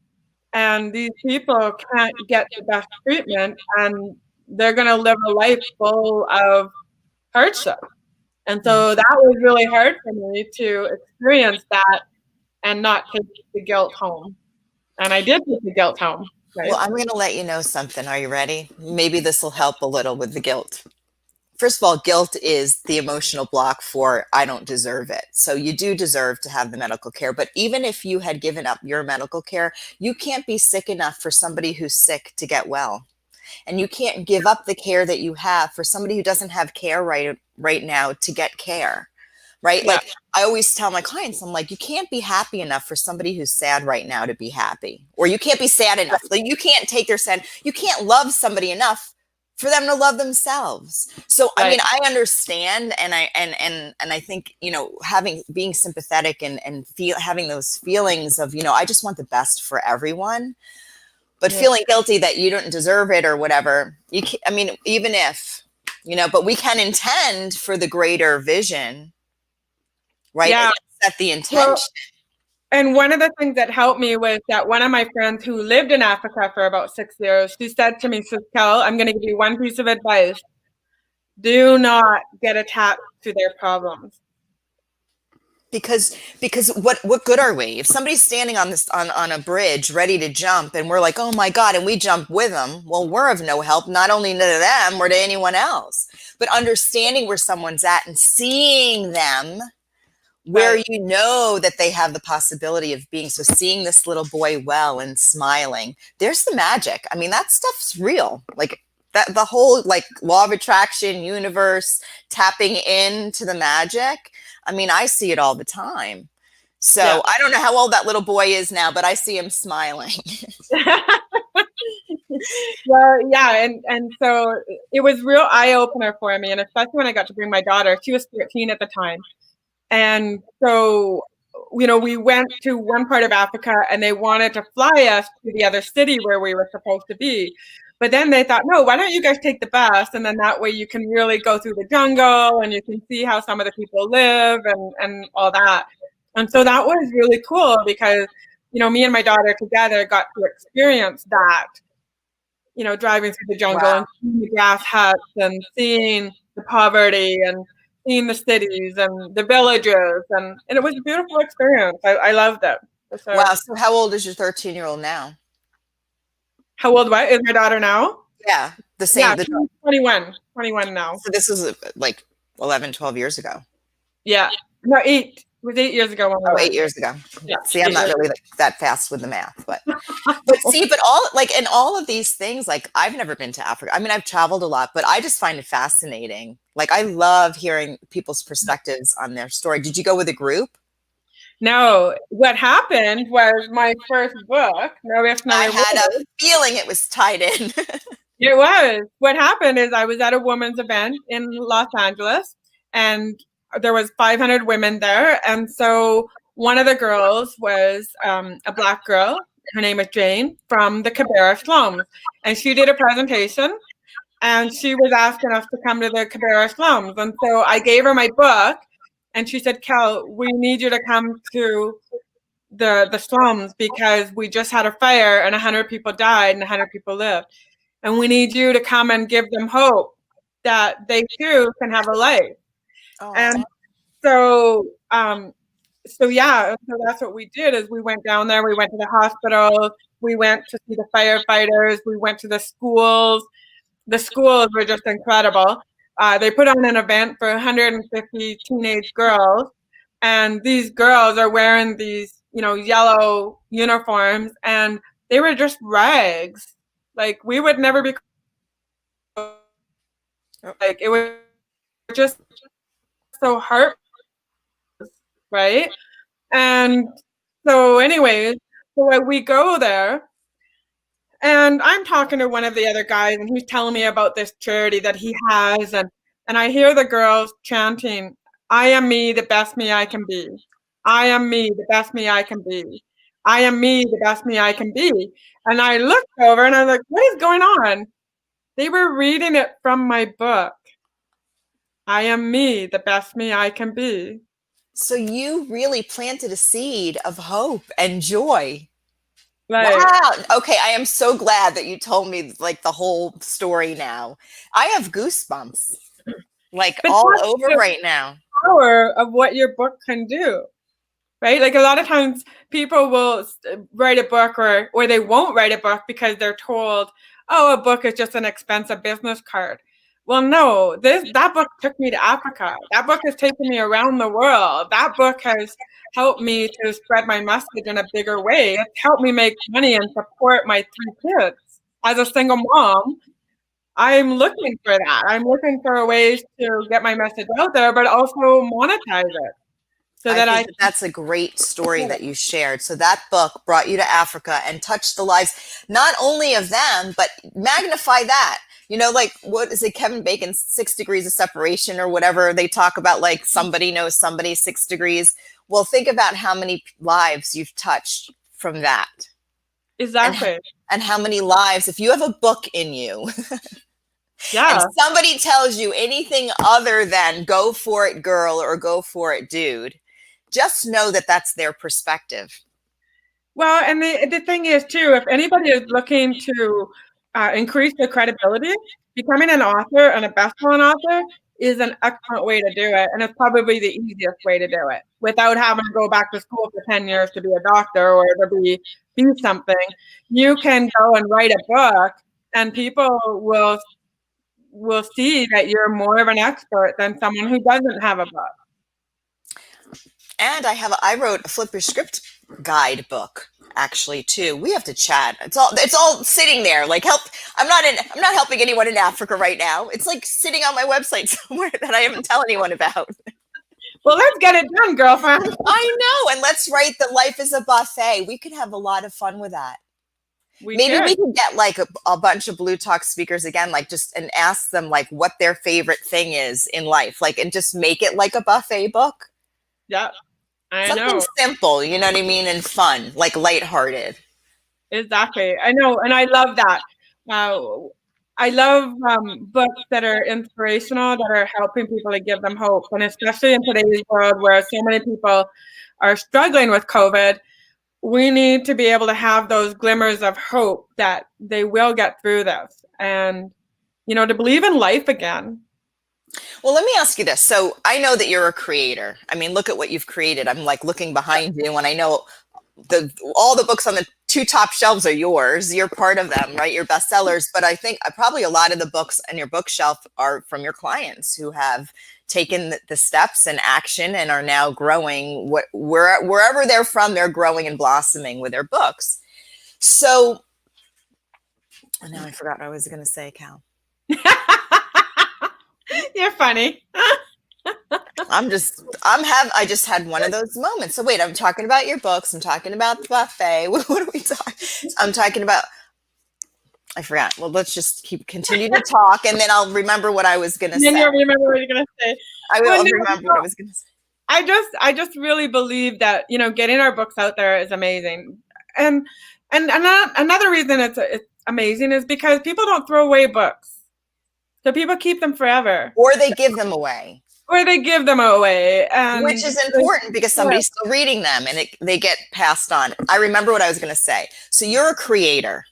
and these people can't get the best treatment and they're going to live a life full of hardship. And so that was really hard for me to experience that and not take the guilt home. And I did take the guilt home. Right. Well, I'm going to let you know something. Are you ready? Maybe this will help a little with the guilt. First of all, guilt is the emotional block for I don't deserve it. So you do deserve to have the medical care. But even if you had given up your medical care, you can't be sick enough for somebody who's sick to get well. And you can't give up the care that you have for somebody who doesn't have care right now to get care. Right? Yeah. Like I always tell my clients, I'm like, you can't be happy enough for somebody who's sad right now to be happy. Or you can't be sad enough. Like you can't take their sad. You can't love somebody enough for them to love themselves. So I Right. mean, I understand, and I think, you know, being sympathetic and having those feelings of, you know, I just want the best for everyone, but Yeah. feeling guilty that you don't deserve it or whatever. You can, I mean, even if, you know, but we can intend for the greater vision, right? Yeah. And set the Well, intention. and one of the things that helped me was that one of my friends who lived in Africa for about 6 years, she said to me, she says, Kel, I'm going to give you one piece of advice. Do not get attached to their problems. Because what good are we if somebody's standing on this on a bridge ready to jump and we're like, oh my god, and we jump with them? Well, we're of no help, not only to them or to anyone else. But understanding where someone's at and seeing them where Right. you know that they have the possibility of being, so seeing this little boy well and smiling, there's the magic. I mean, that stuff's real. Like that, the whole like law of attraction, universe, tapping into the magic. I mean, I see it all the time. Yeah. So I don't know how old that little boy is now, but I see him smiling. Well, yeah, and so it was real eye opener for me, and especially when I got to bring my daughter. She was 13 at the time, and so you know we went to one part of Africa, and they wanted to fly us to the other city where we were supposed to be. But then they thought, no, why don't you guys take the bus, and then that way you can really go through the jungle and you can see how some of the people live and all that. And so that was really cool because you know me and my daughter together got to experience that, you know, driving through the jungle Wow. and seeing the grass huts and seeing the poverty and seeing the cities and the villages, and it was a beautiful experience. I loved it for sure. Wow. So how old is your 13-year-old now? How old what is my daughter now? Yeah. The Yeah, same. she's 21 now. So this was like 11, 12 years ago. Yeah, no, 8. It was 8 years ago when we Oh, went. 8 years ago. Yeah, See, I'm 8 not years. really like that fast with the math, but see, but all like in all of these things, like I've never been to Africa. I mean, I've traveled a lot, but I just find it fascinating. Like I love hearing people's perspectives on their story. Did you go with a group? No, what happened was my first book, No Ifs, No I had a Rewards. feeling it was tied in. It was. What happened is I was at a women's event in Los Angeles, and there was 500 women there, and so one of the girls was a Black girl. Her name is Jane from the Kibera slums, and she did a presentation, and she was asking us to come to the Kibera slums, and so I gave her my book, and she said, "Kel, we need you to come to the slums because we just had a fire and 100 people died and 100 people lived. And we need you to come and give them hope that they too can have a life." Oh, And so, so yeah, so that's what we did is we went down there, we went to the hospitals, we went to see the firefighters, we went to the schools. The schools were just incredible. They put on an event for 150 teenage girls, and these girls are wearing these, you know, yellow uniforms, and they were just rags. Like we would never be like it was just so hurt, right? And so, anyways, so we go there, and I'm talking to one of the other guys, and he's telling me about this charity that he has, and I hear the girls chanting, "I am me, the best me I can be. I am me, the best me I can be. I am me, the best me I can be." And I looked over, and I'm like, "What is going on?" They were reading it from my book. I am me, the best me I can be. so you really planted a seed of hope and joy. Like, Wow. Okay, I am so glad that you told me like the whole story now. I have goosebumps like but all that's over the right now. power of what your book can do, right? Like a lot of times people will write a book or they won't write a book because they're told, "Oh, a book is just an expensive business card." Well, no, that book took me to Africa. That book has taken me around the world. That book has helped me to spread my message in a bigger way. It's helped me make money and support my 3 kids. As a single mom, I'm looking for that. I'm looking for ways to get my message out there, but also monetize it so I that think I that that's a great story can. that you shared. So that book brought you to Africa and touched the lives not only of them, but magnify that. You know, like, what is it, Kevin Bacon's 6 degrees of separation or whatever they talk about, like somebody knows somebody 6 degrees. Well, think about how many lives you've touched from that. Exactly. And how many lives, if you have a book in you Yeah. and somebody tells you anything other than go for it, girl, or go for it, dude, just know that that's their perspective. Well, and the thing is, too, if anybody is looking to increase their credibility, becoming an author and a best-selling author is an excellent way to do it, and it's probably the easiest way to do it without having to go back to school for 10 years to be a doctor or to be something. You can go and write a book, and people will see that you're more of an expert than someone who doesn't have a book. And I wrote a flip your script guidebook actually too. We have to chat. It's all sitting there. Like, I'm not helping anyone in Africa right now. It's like sitting on my website somewhere that I haven't tell anyone about. Well, let's get it done, girlfriend. I know. And let's write the Life is a Buffet. We could have a lot of fun with that. Maybe we can get like a bunch of bLU Talk speakers again, like and ask them like what their favorite thing is in life, like, and just make it like a buffet book. Yeah, I Something know. simple, you know what I mean, and fun, like lighthearted. Exactly, I know, and I love that. I love books that are inspirational, that are helping people, to give them hope, and especially in today's world where so many people are struggling with COVID. We need to be able to have those glimmers of hope that they will get through this, and, you know, to believe in life again. Well, let me ask you this. So I know that you're a creator. I mean, look at what you've created. I'm like looking behind you and I know all the books on the 2 top shelves are yours. You're part of them, right? Your bestsellers. But I think probably a lot of the books on your bookshelf are from your clients who have taken the steps and action and are now growing. Wherever they're from, they're growing and blossoming with their books. So now I forgot what I was going to say, Cal. You're funny. I just had one of those moments. So wait, I'm talking about your books. I'm talking about the buffet. What are we talking? I'm talking about, I forgot. Well, let's just continue to talk and then I'll remember what I was going to say. Then you'll remember what you're going to say. I will remember what I was going to say. I just really believe that, you know, getting our books out there is amazing. And another reason it's amazing is because people don't throw away books. So people keep them forever. Or they give them away. And which is important because somebody's still reading them and they get passed on. I remember what I was going to say. So you're a creator,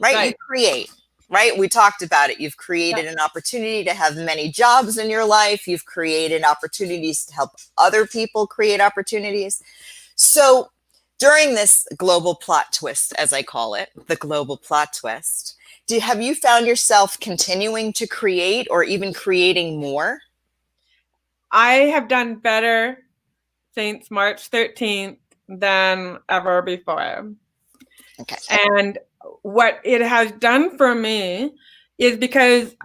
right? You create, right? We talked about it. You've created an opportunity to have many jobs in your life. You've created opportunities to help other people create opportunities. So during this global plot twist, as I call it, the global plot twist, have you found yourself continuing to create or even creating more? I have done better since March 13th than ever before. Okay. And what it has done for me is, because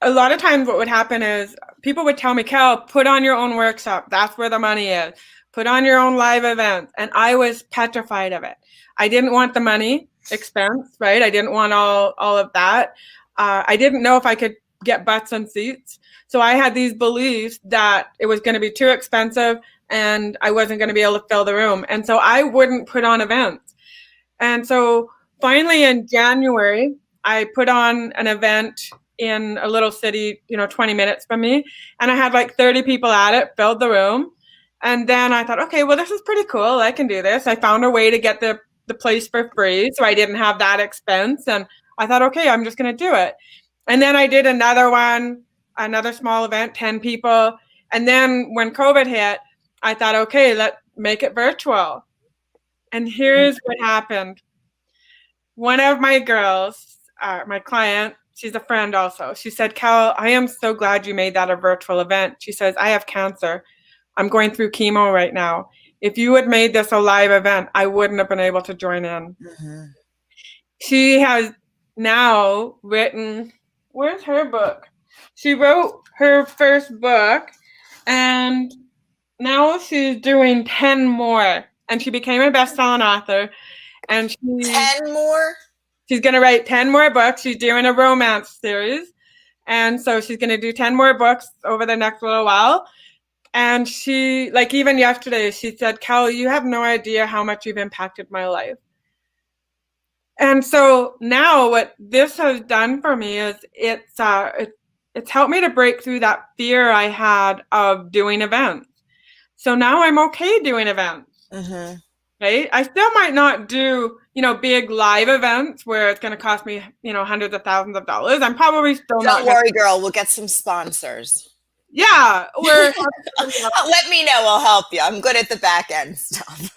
a lot of times what would happen is people would tell me, Cal, put on your own workshop. That's where the money is. Put on your own live events. And I was petrified of it. I didn't want the money expense, right? I didn't want all of that. I didn't know if I could get butts and seats. So I had these beliefs that it was going to be too expensive and I wasn't going to be able to fill the room. And so I wouldn't put on events. And so finally in January, I put on an event in a little city, 20 minutes from me. And I had like 30 people at it, filled the room. And then I thought, okay, well, this is pretty cool. I can do this. I found a way to get the place for free, so I didn't have that expense. And I thought, okay, I'm just going to do it. And then I did another one, another small event, 10 people. And then when COVID hit, I thought, okay, let's make it virtual. And here's what happened. One of my girls, my client, she's a friend also, she said, Cal, I am so glad you made that a virtual event. She says, I have cancer. I'm going through chemo right now. If you had made this a live event, I wouldn't have been able to join in. Mm-hmm. She has now written, where's her book? She wrote her first book, and now she's doing 10 more. And she became a best-selling author. And 10 more? she's going to write 10 more books. She's doing a romance series. And so she's going to do 10 more books over the next little while. And she, like even yesterday, she said, Kel, you have no idea how much you've impacted my life. And so now what this has done for me is it's helped me to break through that fear I had of doing events. So now I'm okay doing events. Mm-hmm. Right? I still might not do, big live events where it's going to cost me, hundreds of thousands of dollars. I'm probably still not. Don't worry, girl. We'll get some sponsors. Yeah. Let me know. I'll help you. I'm good at the back end stuff.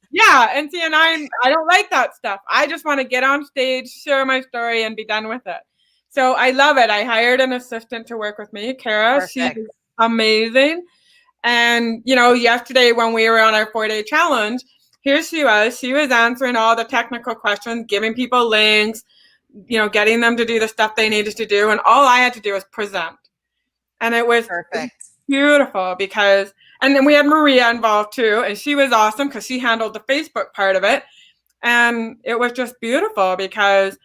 Yeah. And see, and I don't like that stuff. I just want to get on stage, share my story, and be done with it. So I love it. I hired an assistant to work with me, Kara. Perfect. She's amazing. And, yesterday when we were on our 4-day challenge, here she was answering all the technical questions, giving people links, getting them to do the stuff they needed to do. And all I had to do was present. And it was perfect, beautiful and then we had Maria involved too. And she was awesome because she handled the Facebook part of it. And it was just beautiful because,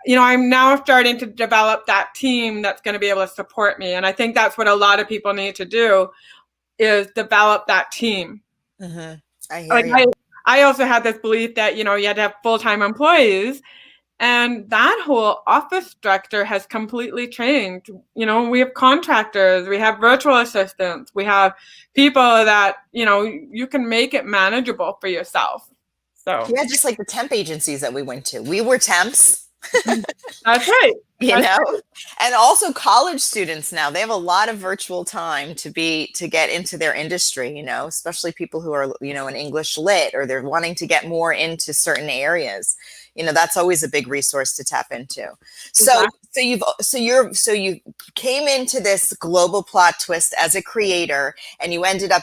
I'm now starting to develop that team that's going to be able to support me. And I think that's what a lot of people need to do is develop that team. Mm-hmm. I hear you. I also had this belief that, you had to have full-time employees, and that whole office structure has completely changed. We have contractors, we have virtual assistants, we have people that, you can make it manageable for yourself. So yeah, just like the temp agencies that we went to. We were temps. That's right. And also college students now, they have a lot of virtual time to get into their industry, especially people who are, in English lit, or they're wanting to get more into certain areas. That's always a big resource to tap into. Exactly. So you came into this global plot twist as a creator, and you ended up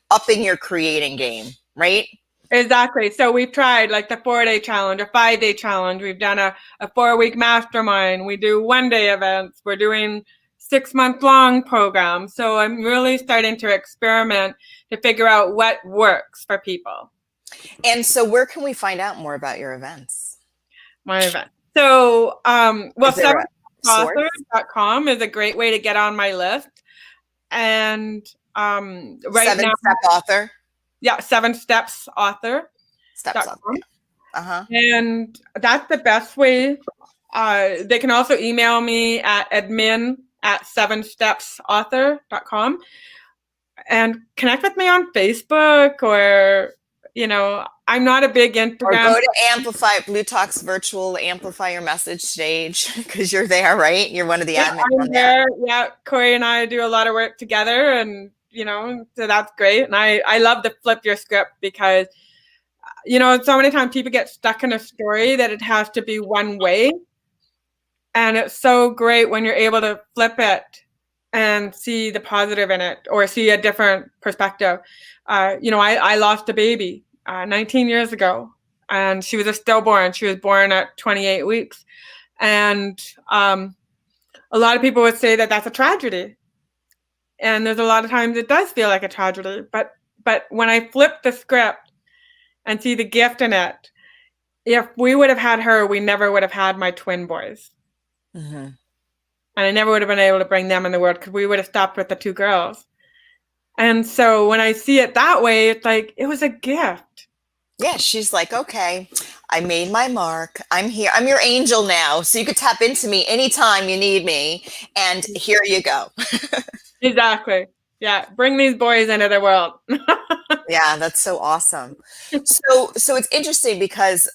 upping your creating game, right? Exactly. So we've tried like the 4-day challenge, a 5-day challenge. We've done a 4-week mastermind. We do 1-day events. We're doing 6-month-long programs. So I'm really starting to experiment to figure out what works for people. And so where can we find out more about your events? My event. So, 7stepsauthor.com is a great way to get on my list. And right 7-Step Author. Yeah, 7Steps Author. Steps Author. Uh-huh. And that's the best way. They can also email me at admin@7stepsauthor.com and connect with me on Facebook, or, I'm not a big Instagram. Or go to Amplify, bLU Talks Virtual, amplify your message stage, because you're there, right? You're one of the admins on there. Yeah, Corey and I do a lot of work together, and so that's great. And I love to flip your script because, so many times people get stuck in a story that it has to be one way. And it's so great when you're able to flip it and see the positive in it, or see a different perspective. I lost a baby 19 years ago, and she was a stillborn. She was born at 28 weeks. And a lot of people would say that that's a tragedy. And there's a lot of times it does feel like a tragedy, but when I flip the script and see the gift in it, if we would have had her, we never would have had my twin boys. Mm-hmm. And I never would have been able to bring them in the world, because we would have stopped with the 2 girls. And so when I see it that way, it's like, it was a gift. Yeah, she's like, okay, I made my mark. I'm here. I'm your angel now. So you could tap into me anytime you need me. And here you go. Exactly. Yeah. Bring these boys into the world. Yeah, that's so awesome. So it's interesting because,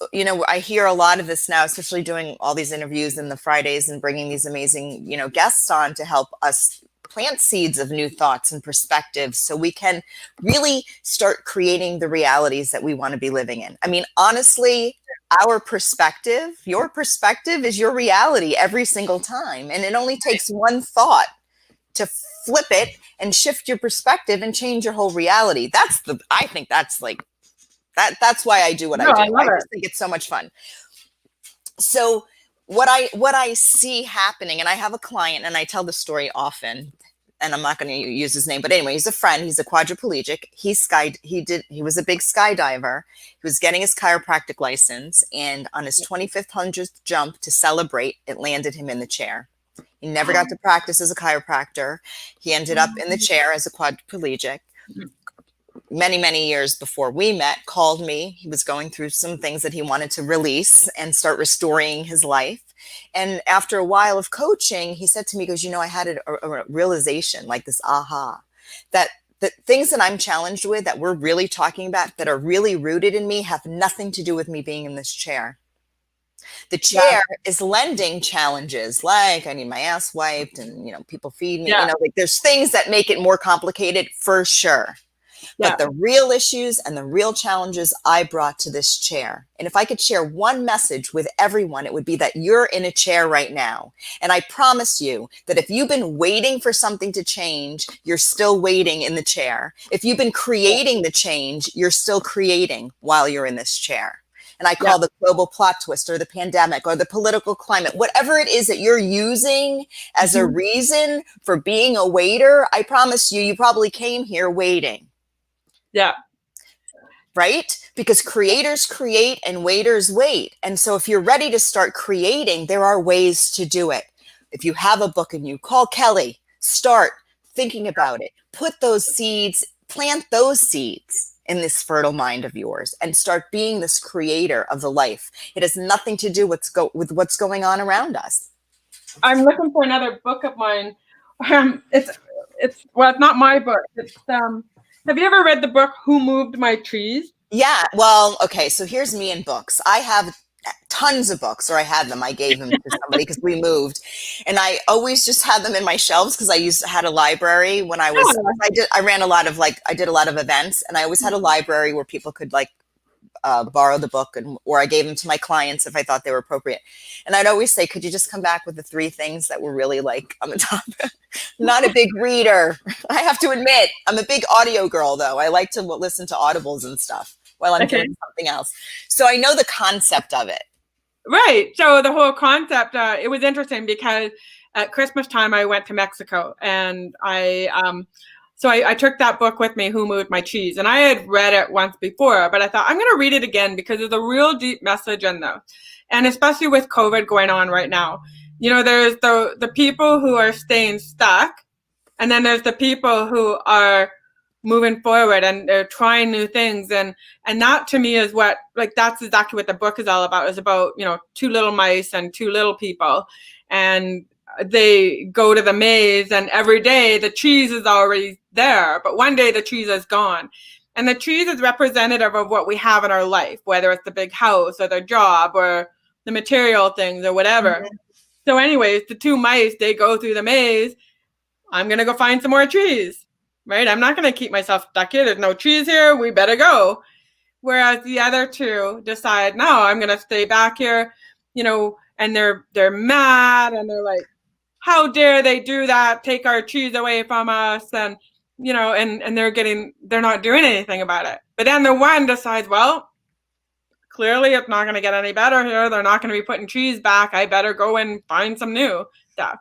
I hear a lot of this now, especially doing all these interviews in the Fridays and bringing these amazing, guests on to help us plant seeds of new thoughts and perspectives so we can really start creating the realities that we want to be living in. I mean, honestly, your perspective is your reality every single time. And it only takes one thought to flip it and shift your perspective and change your whole reality. I think that's like, that's why I do what I do. I just think it's so much fun. So what I see happening, and I have a client, and I tell the story often, and I'm not going to use his name, but anyway, he's a friend. He's a quadriplegic. He was a big skydiver. He was getting his chiropractic license, and on his 2500th jump to celebrate, it landed him in the chair. He never got to practice as a chiropractor. He ended up in the chair as a quadriplegic. Many, many years before we met, called me. He was going through some things that he wanted to release and start restoring his life. And after a while of coaching, he said to me, he goes, I had a realization, like this aha, that the things that I'm challenged with, that we're really talking about, that are really rooted in me, have nothing to do with me being in this chair. The chair is lending challenges, like I need my ass wiped and, people feed me, like there's things that make it more complicated for sure. But the real issues and the real challenges I brought to this chair. And if I could share one message with everyone, it would be that you're in a chair right now. And I promise you that if you've been waiting for something to change, you're still waiting in the chair. If you've been creating the change, you're still creating while you're in this chair. And I call the global plot twist or the pandemic or the political climate, whatever it is that you're using as a reason for being a waiter, I promise you probably came here waiting. Yeah. Right? Because creators create and waiters wait. And so if you're ready to start creating, there are ways to do it. If you have a book and you call Kelly, start thinking about it. Put those seeds, plant those seeds in this fertile mind of yours and start being this creator of the life. It has nothing to do with what's going on around us. I'm looking for another book of mine. It's not my book. It's have you ever read the book Who Moved My Trees? Yeah. Well, okay. So here's me in books. I have tons of books, or I had them. I gave them to somebody because we moved, and I always just had them in my shelves because I had a library when I was. I ran a lot of I did a lot of events, and I always had a library where people could borrow the book, or I gave them to my clients if I thought they were appropriate. And I'd always say, could you just come back with the 3 things that were really on the top? Not a big reader. I have to admit, I'm a big audio girl though. I like to listen to audibles and stuff while I'm doing something else. So I know the concept of it. Right. So the whole concept, it was interesting because at Christmas time, I went to Mexico and So I took that book with me, Who Moved My Cheese, and I had read it once before, but I thought I'm going to read it again because there's a real deep message in there. And especially with COVID going on right now, there's the people who are staying stuck, and then there's the people who are moving forward and they're trying new things. And that to me is that's exactly what the book is all about. It's about, 2 little mice and 2 little people, and they go to the maze, and every day the cheese is already there, but one day the cheese is gone. And the cheese is representative of what we have in our life, whether it's the big house or the job or the material things or whatever. Mm-hmm. So anyways, the 2 mice, they go through the maze. I'm going to go find some more cheese, right? I'm not going to keep myself stuck here. There's no cheese here. We better go. Whereas the other 2 decide, no, I'm going to stay back here, and they're mad and they're like, how dare they do that? Take our cheese away from us. And, and they're not doing anything about it. But then the one decides, well, clearly it's not going to get any better here. They're not going to be putting cheese back. I better go and find some new stuff.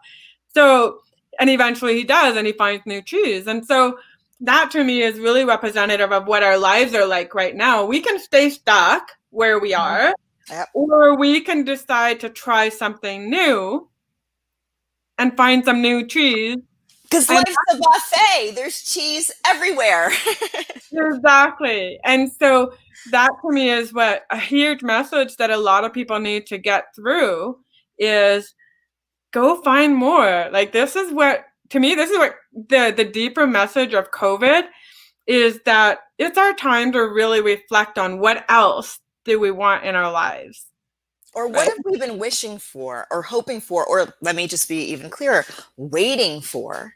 So, and eventually he does, and he finds new cheese. And so that to me is really representative of what our lives are like right now. We can stay stuck where we are, or we can decide to try something new and find some new cheese. Because life's a buffet. There's cheese everywhere. Exactly. And so that to me is what a huge message that a lot of people need to get through is go find more. This is what the deeper message of COVID is, that it's our time to really reflect on what else do we want in our lives. Or what have we been wishing for or hoping for, or let me just be even clearer, waiting for?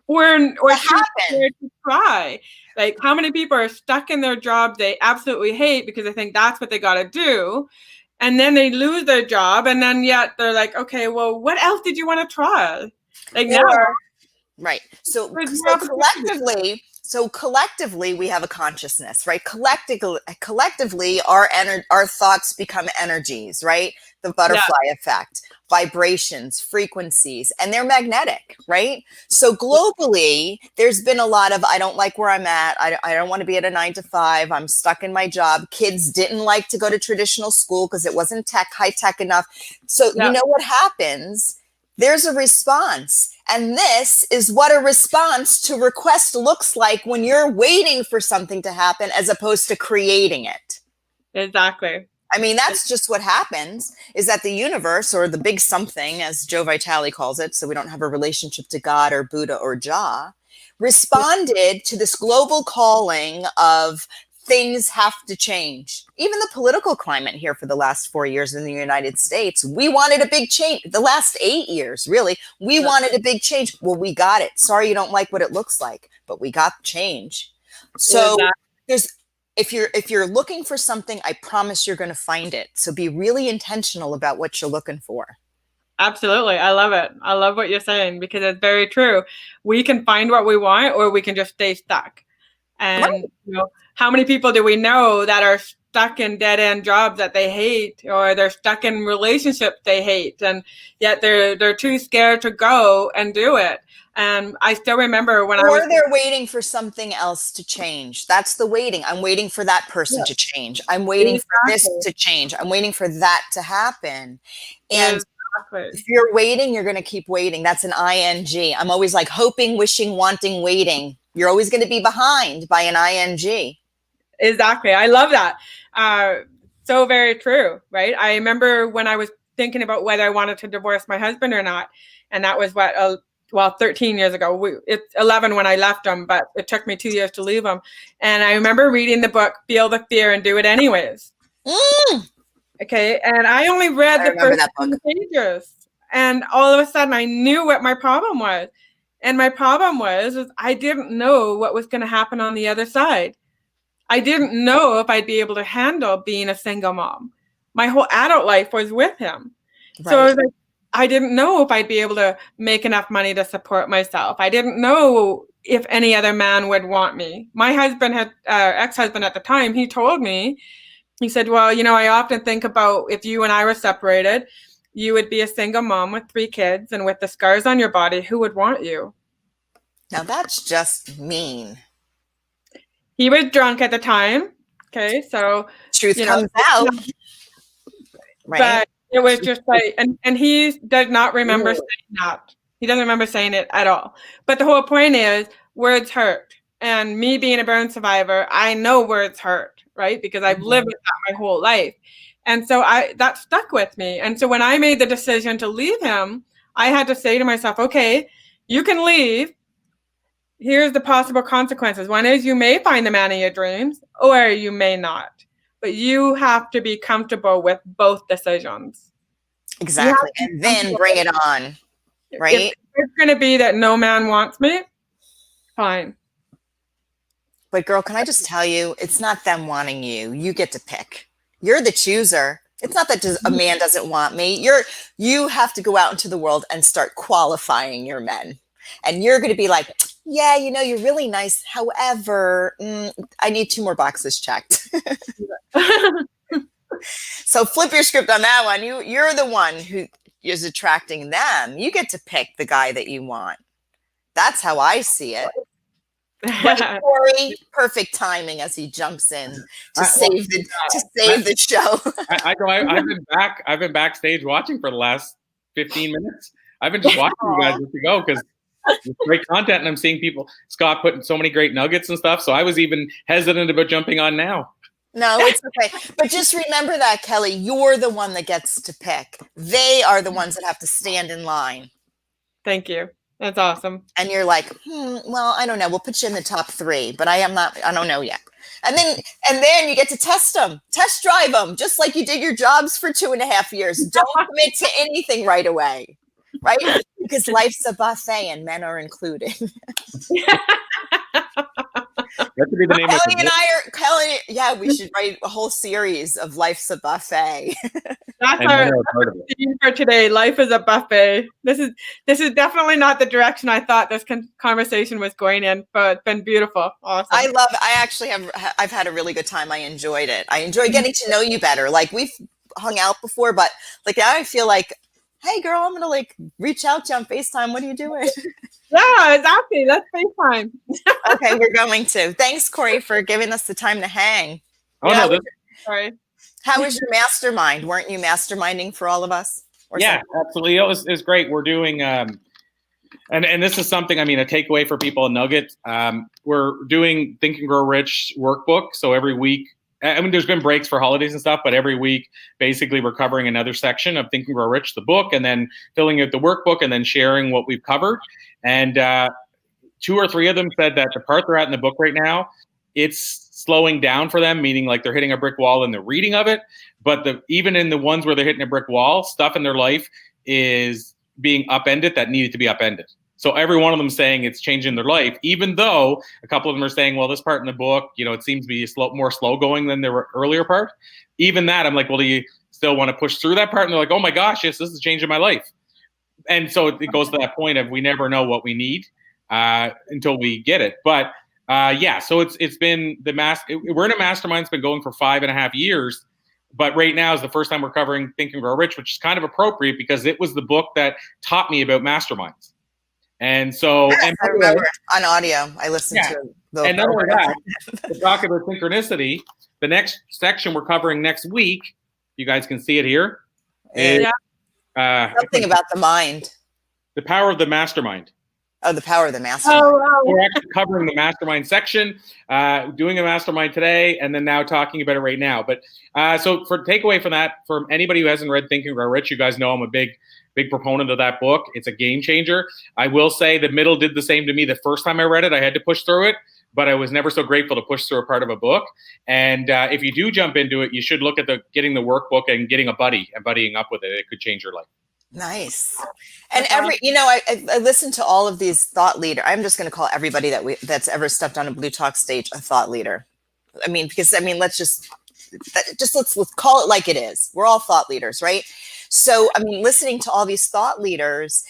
Or to try. How many people are stuck in their job they absolutely hate because they think that's what they got to do, and then they lose their job, and then yet they're like, okay, well, what else did you want to try? Right. So collectively, So collectively, we have a consciousness, right? Collectively, our thoughts become energies, right? The butterfly effect, vibrations, frequencies, and they're magnetic, right? So globally, there's been a lot of, I don't like where I'm at. I don't want to be at a 9 to 5. I'm stuck in my job. Kids didn't like to go to traditional school because it wasn't high tech enough. So you know what happens? There's a response. And this is what a response to request looks like when you're waiting for something to happen as opposed to creating it. Exactly. I mean, that's just what happens, is that the universe, or the big something, as Joe Vitale calls it, so we don't have a relationship to God or Buddha or Jah, responded to this global calling of things have to change. Even the political climate here for the last 4 years in the United States, we wanted a big change. The last 8 years, really, we wanted a big change. Well, we got it. Sorry you don't like what it looks like, but we got change. So if you're looking for something, I promise you're going to find it. So be really intentional about what you're looking for. Absolutely. I love it. I love what you're saying, because it's very true. We can find what we want, or we can just stay stuck. And how many people do we know that are stuck in dead-end jobs that they hate, or they're stuck in relationships they hate, and yet they're too scared to go and do it. And I still remember when or they're waiting for something else to change. That's the waiting. I'm waiting for that person to change. I'm waiting for this to change. I'm waiting for that to happen. And if you're waiting, you're going to keep waiting. That's an ing. I'm always like hoping, wishing, wanting, waiting. You're always going to be behind by an ing. Exactly. I love that. So very true, right? I remember when I was thinking about whether I wanted to divorce my husband or not. And that was 13 years ago. It's 11 when I left him, but it took me 2 years to leave him. And I remember reading the book, Feel the Fear and Do It Anyways. Okay. And I only read the first 2 pages. And all of a sudden I knew what my problem was. And my problem was I didn't know what was going to happen on the other side. I didn't know if I'd be able to handle being a single mom. My whole adult life was with him. Right. So I was like, I didn't know if I'd be able to make enough money to support myself. I didn't know if any other man would want me. My husband ex-husband at the time, he told me, he said, well, I often think about if you and I were separated, you would be a single mom with 3 kids and with the scars on your body, who would want you? Now that's just mean. He was drunk at the time. Okay, so truth comes out. Right. But it was just like, and he does not remember saying that. He doesn't remember saying it at all. But the whole point is, words hurt. And me being a burn survivor, I know words hurt, right? Because I've lived with that my whole life. And so that stuck with me. And so when I made the decision to leave him, I had to say to myself, okay, you can leave. Here's the possible consequences. One is you may find the man of your dreams, or you may not. But you have to be comfortable with both decisions. Exactly. And then bring it on, right? If it's going to be that no man wants me, fine. But girl, can I just tell you, it's not them wanting you. You get to pick. You're the chooser. It's not that a man doesn't want me. You have to go out into the world and start qualifying your men. And you're going to be like, yeah, you're really nice. However, I need 2 more boxes checked. So flip your script on that one. You're the one who is attracting them. You get to pick the guy that you want. That's how I see it. Right, Corey? Perfect timing as he jumps in to save the show. I've been backstage watching for the last 15 minutes. I've been just watching you guys to go because it's great content, and I'm seeing Scott putting so many great nuggets and stuff. So I was even hesitant about jumping on now. No, it's okay. But just remember that, Kelly, you're the one that gets to pick. They are the ones that have to stand in line. Thank you. That's awesome. And you're like, well, I don't know. We'll put you in the top 3, but I don't know yet. And then you get to test drive them, just like you did your jobs for 2.5 years. Don't commit to anything right away, right? Because life's a buffet and men are included. That should be the name of Kelly the and book. I are Kelly. Yeah, we should write a whole series of Life's a Buffet. That's And our they're a part of it. theme for today. Life is a buffet. This is definitely not the direction I thought this conversation was going in, but it's been beautiful. Awesome. I actually I've had a really good time. I enjoyed it. I enjoy getting to know you better. Like we've hung out before, but like now I feel like, hey girl, I'm gonna like reach out to you on FaceTime. What are you doing? Yeah, exactly. Let's FaceTime. Okay, we're going to. Thanks, Corey, for giving us the time to hang. Oh Yeah, no, Sorry. how was your mastermind? Weren't you masterminding for all of us? Or yeah, something? absolutely. It was great. We're doing and this is something, I mean, a takeaway for people, a nugget. We're doing Think and Grow Rich workbook. So every week, I mean, there's been breaks for holidays and stuff, but every week, basically, we're covering another section of Think and Grow Rich, the book, and then filling out the workbook and then sharing what we've covered. And 2 or 3 of them said that the part they're at in the book right now, it's slowing down for them, meaning like they're hitting a brick wall in the reading of it. But even in the ones where they're hitting a brick wall, stuff in their life is being upended that needed to be upended. So every one of them saying it's changing their life, even though a couple of them are saying, well, this part in the book, it seems to be more slow going than the earlier part. Even that, I'm like, well, do you still want to push through that part? And they're like, oh my gosh, yes, this is changing my life. And so it goes to that point of we never know what we need until we get it. But so it's been we're in a mastermind that's been going for 5.5 years. But right now is the first time we're covering Think and Grow Rich, which is kind of appropriate because it was the book that taught me about masterminds. And so, Yes, and I remember on audio, I listened to the. And not only that, to talk about synchronicity, the next section we're covering next week, you guys can see it here. Is, something about the mind. The power of the mastermind. Oh, the power of the mastermind. We're actually covering the mastermind section, doing a mastermind today, and then now talking about it right now. But so for takeaway from that, from anybody who hasn't read Think and Grow Rich, you guys know I'm a big proponent of that book. It's a game changer. I will say the middle did the same to me. The first time I read it, I had to push through it, but I was never so grateful to push through a part of a book. And if you do jump into it, you should look at getting the workbook and getting a buddy and buddying up with it. It could change your life. Nice. And I listen to all of these thought leaders. I'm just going to call everybody that's ever stepped on a bLU Talk stage a thought leader. I mean, because let's call it like it is. We're all thought leaders, right? So, I mean, listening to all these thought leaders,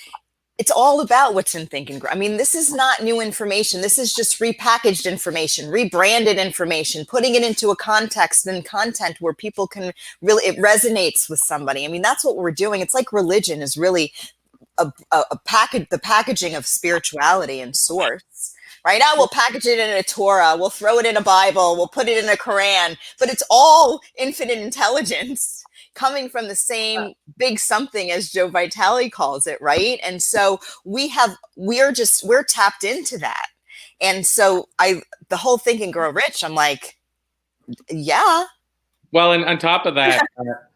it's all about what's in Think and Grow. I mean, this is not new information. This is just repackaged information, rebranded information, putting it into a context and content where people can really, it resonates with somebody. I mean, that's what we're doing. It's like religion is really the packaging of spirituality and source, right? We'll package it in a Torah, we'll throw it in a Bible, we'll put it in a Quran, but it's all infinite intelligence coming from the same big something, as Joe Vitale calls it, right? And so we're tapped into that. And so the whole Think and Grow Rich, I'm like, yeah. Well, and on top of that,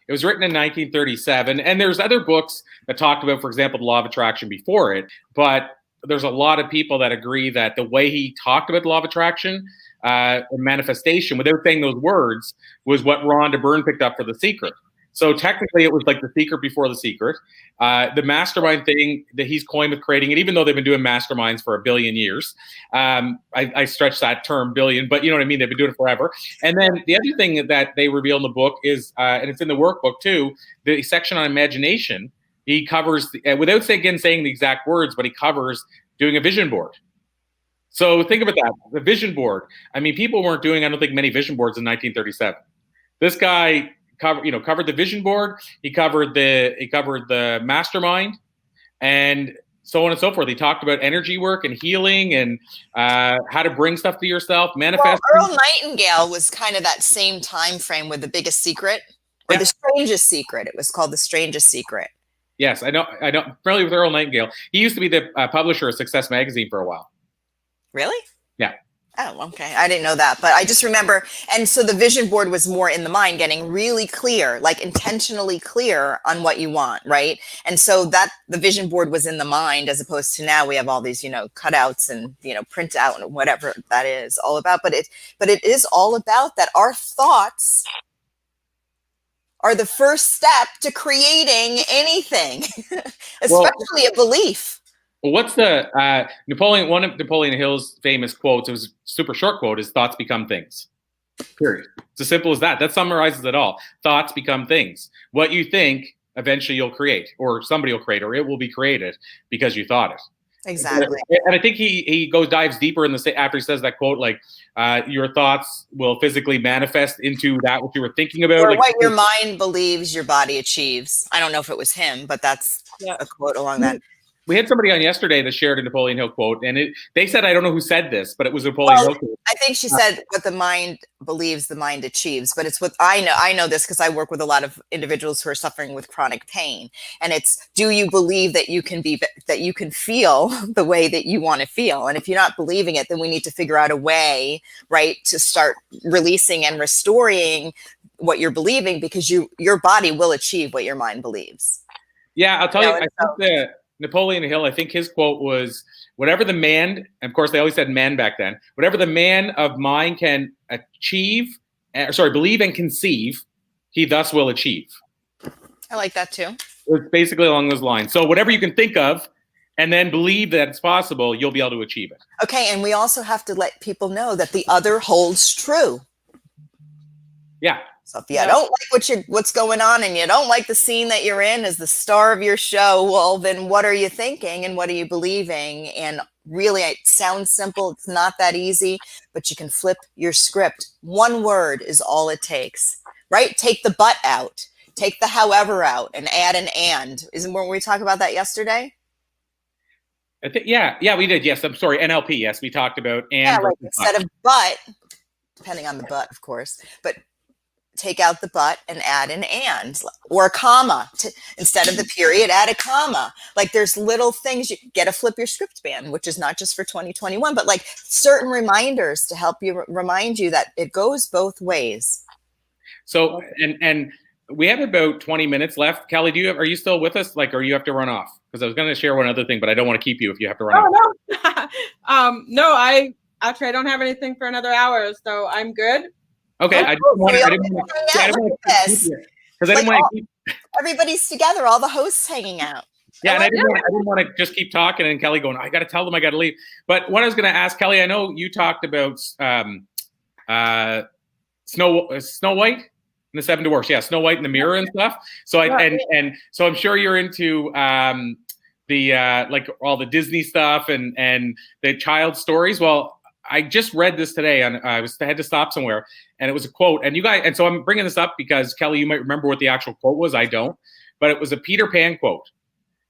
it was written in 1937, and there's other books that talked about, for example, the law of attraction before it, but there's a lot of people that agree that the way he talked about the law of attraction and manifestation without saying those words was what Rhonda Byrne picked up for The Secret. So technically, it was like The Secret before The Secret. The mastermind thing that he's coined with creating it, even though they've been doing masterminds for 1 billion years. I stretch that term billion, but you know what I mean? They've been doing it forever. And then the other thing that they reveal in the book is, and it's in the workbook too, the section on imagination. He covers, without saying the exact words, but he covers doing a vision board. So think about that, the vision board. I mean, people weren't doing, I don't think, many vision boards in 1937. This guy covered the vision board. He covered the mastermind, and so on and so forth. He talked about energy work and healing and how to bring stuff to yourself, manifest. Well, Earl Nightingale was kind of that same time frame with The Biggest Secret or The Strangest Secret. It was called The Strangest Secret. Yes, I know. I'm familiar with Earl Nightingale. He used to be the publisher of Success Magazine for a while. Really? Yeah. Oh, okay. I didn't know that, but I just remember. And so the vision board was more in the mind, getting really clear, like intentionally clear on what you want, right? And so that the vision board was in the mind, as opposed to now we have all these, cutouts and, print out and whatever that is all about. But it is all about that. Our thoughts are the first step to creating anything, especially a belief. Well, what's the one of Napoleon Hill's famous quotes? It was a super short quote. Is thoughts become things. Period. It's as simple as that. That summarizes it all. Thoughts become things. What you think, eventually you'll create, or somebody will create, or it will be created because you thought it. Exactly. And I think he dives deeper in the after he says that quote, like your thoughts will physically manifest into that what you were thinking about. Or like, what your mind believes, your body achieves. I don't know if it was him, but that's a quote along that. We had somebody on yesterday that shared a Napoleon Hill quote, and they said, I don't know who said this, but it was a Napoleon Hill quote. I think she said what the mind believes, the mind achieves. But it's what I know. I know this because I work with a lot of individuals who are suffering with chronic pain. And it's, do you believe that you can feel the way that you want to feel? And if you're not believing it, then we need to figure out a way, right, to start releasing and restoring what you're believing, because your body will achieve what your mind believes. Yeah, I'll tell you, I think Napoleon Hill, I think his quote was, whatever the man, and of course they always said man back then, whatever the man of mind can believe and conceive, he thus will achieve. I like that too. It's basically along those lines. So whatever you can think of and then believe that it's possible, you'll be able to achieve it. Okay, and we also have to let people know that the other holds true. Yeah. So if you don't like what's going on, and you don't like the scene that you're in as the star of your show, well, then what are you thinking and what are you believing? And really, it sounds simple. It's not that easy, but you can flip your script. One word is all it takes, right? Take the but out, take the however out, and add an and. Weren't we talking about that yesterday? I think, yeah, we did. Yes, I'm sorry. NLP. Yes, we talked about and. Yeah, like instead of but, depending on the but, of course, but take out the but and add an and, or a comma. Instead of the period, add a comma. Like there's little things. You get a flip your script band, which is not just for 2021, but like certain reminders to help you remind you that it goes both ways. So, and we have about 20 minutes left. Kelly, are you still with us? Like, or you have to run off? Because I was going to share one other thing, but I don't want to keep you if you have to run off. No. No, I don't have anything for another hour, so I'm good. Okay, I didn't want to keep. Everybody's together, all the hosts hanging out. Yeah, and I didn't want to just keep talking and Kelly going, I got to tell them I got to leave. But what I was going to ask Kelly, I know you talked about Snow White and the Seven Dwarfs. Yeah, Snow White in the mirror and stuff. So so I'm sure you're into the like all the Disney stuff and the child stories. Well, I just read this today, and I had to stop somewhere, and it was a quote. And you guys, and so I'm bringing this up because Kelly, you might remember what the actual quote was. I don't, but it was a Peter Pan quote,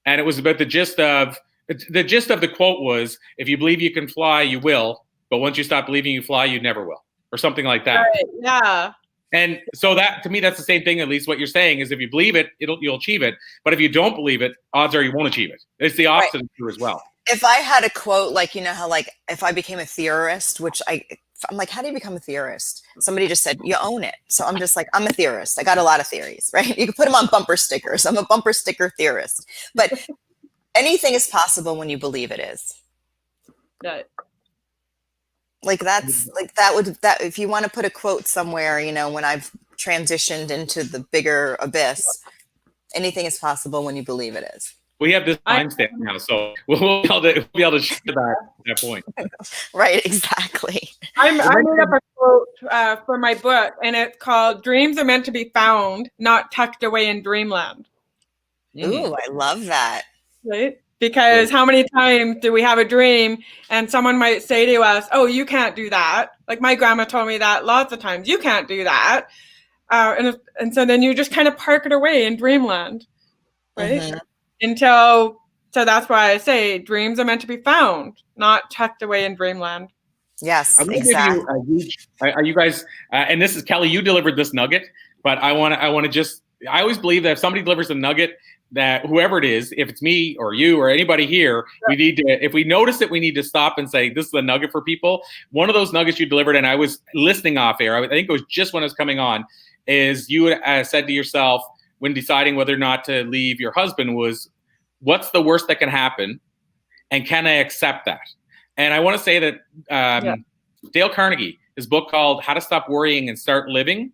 and it was about the gist of the quote was, if you believe you can fly, you will, but once you stop believing you fly, you never will, or something like that. Right, yeah. And so that, to me, that's the same thing. At least what you're saying is, if you believe it, you'll achieve it. But if you don't believe it, odds are you won't achieve it. It's the opposite true as well. If I had a quote, like, you know how, like, if I became a theorist, which I'm like, how do you become a theorist? Somebody just said, you own it. So I'm just like, I'm a theorist. I got a lot of theories, right? You can put them on bumper stickers. I'm a bumper sticker theorist. But anything is possible when you believe it is. Right. Like that's like that if you want to put a quote somewhere, you know, when I've transitioned into the bigger abyss, anything is possible when you believe it is. We have this timestamp now, so we'll be able to share that at that point. Right, exactly. I made up a quote for my book, and it's called "Dreams are meant to be found, not tucked away in dreamland." Ooh, I love that. Right? Because how many times do we have a dream and someone might say to us, "Oh, you can't do that." Like my grandma told me that lots of times. You can't do that, and so then you just kind of park it away in dreamland, right? Mm-hmm. So that's why I say dreams are meant to be found, not tucked away in dreamland. Yes, I'm going to give you a huge. Are you guys? And this is Kelly. You delivered this nugget, but I want to just. I always believe that if somebody delivers a nugget, that whoever it is, if it's me or you or anybody here, we need to. If we notice it, we need to stop and say, "This is a nugget for people." One of those nuggets you delivered, and I was listening off air. I think it was just when I was coming on. Is you said to yourself when deciding whether or not to leave your husband was, what's the worst that can happen? And can I accept that? And I want to say that Dale Carnegie, his book called How to Stop Worrying and Start Living,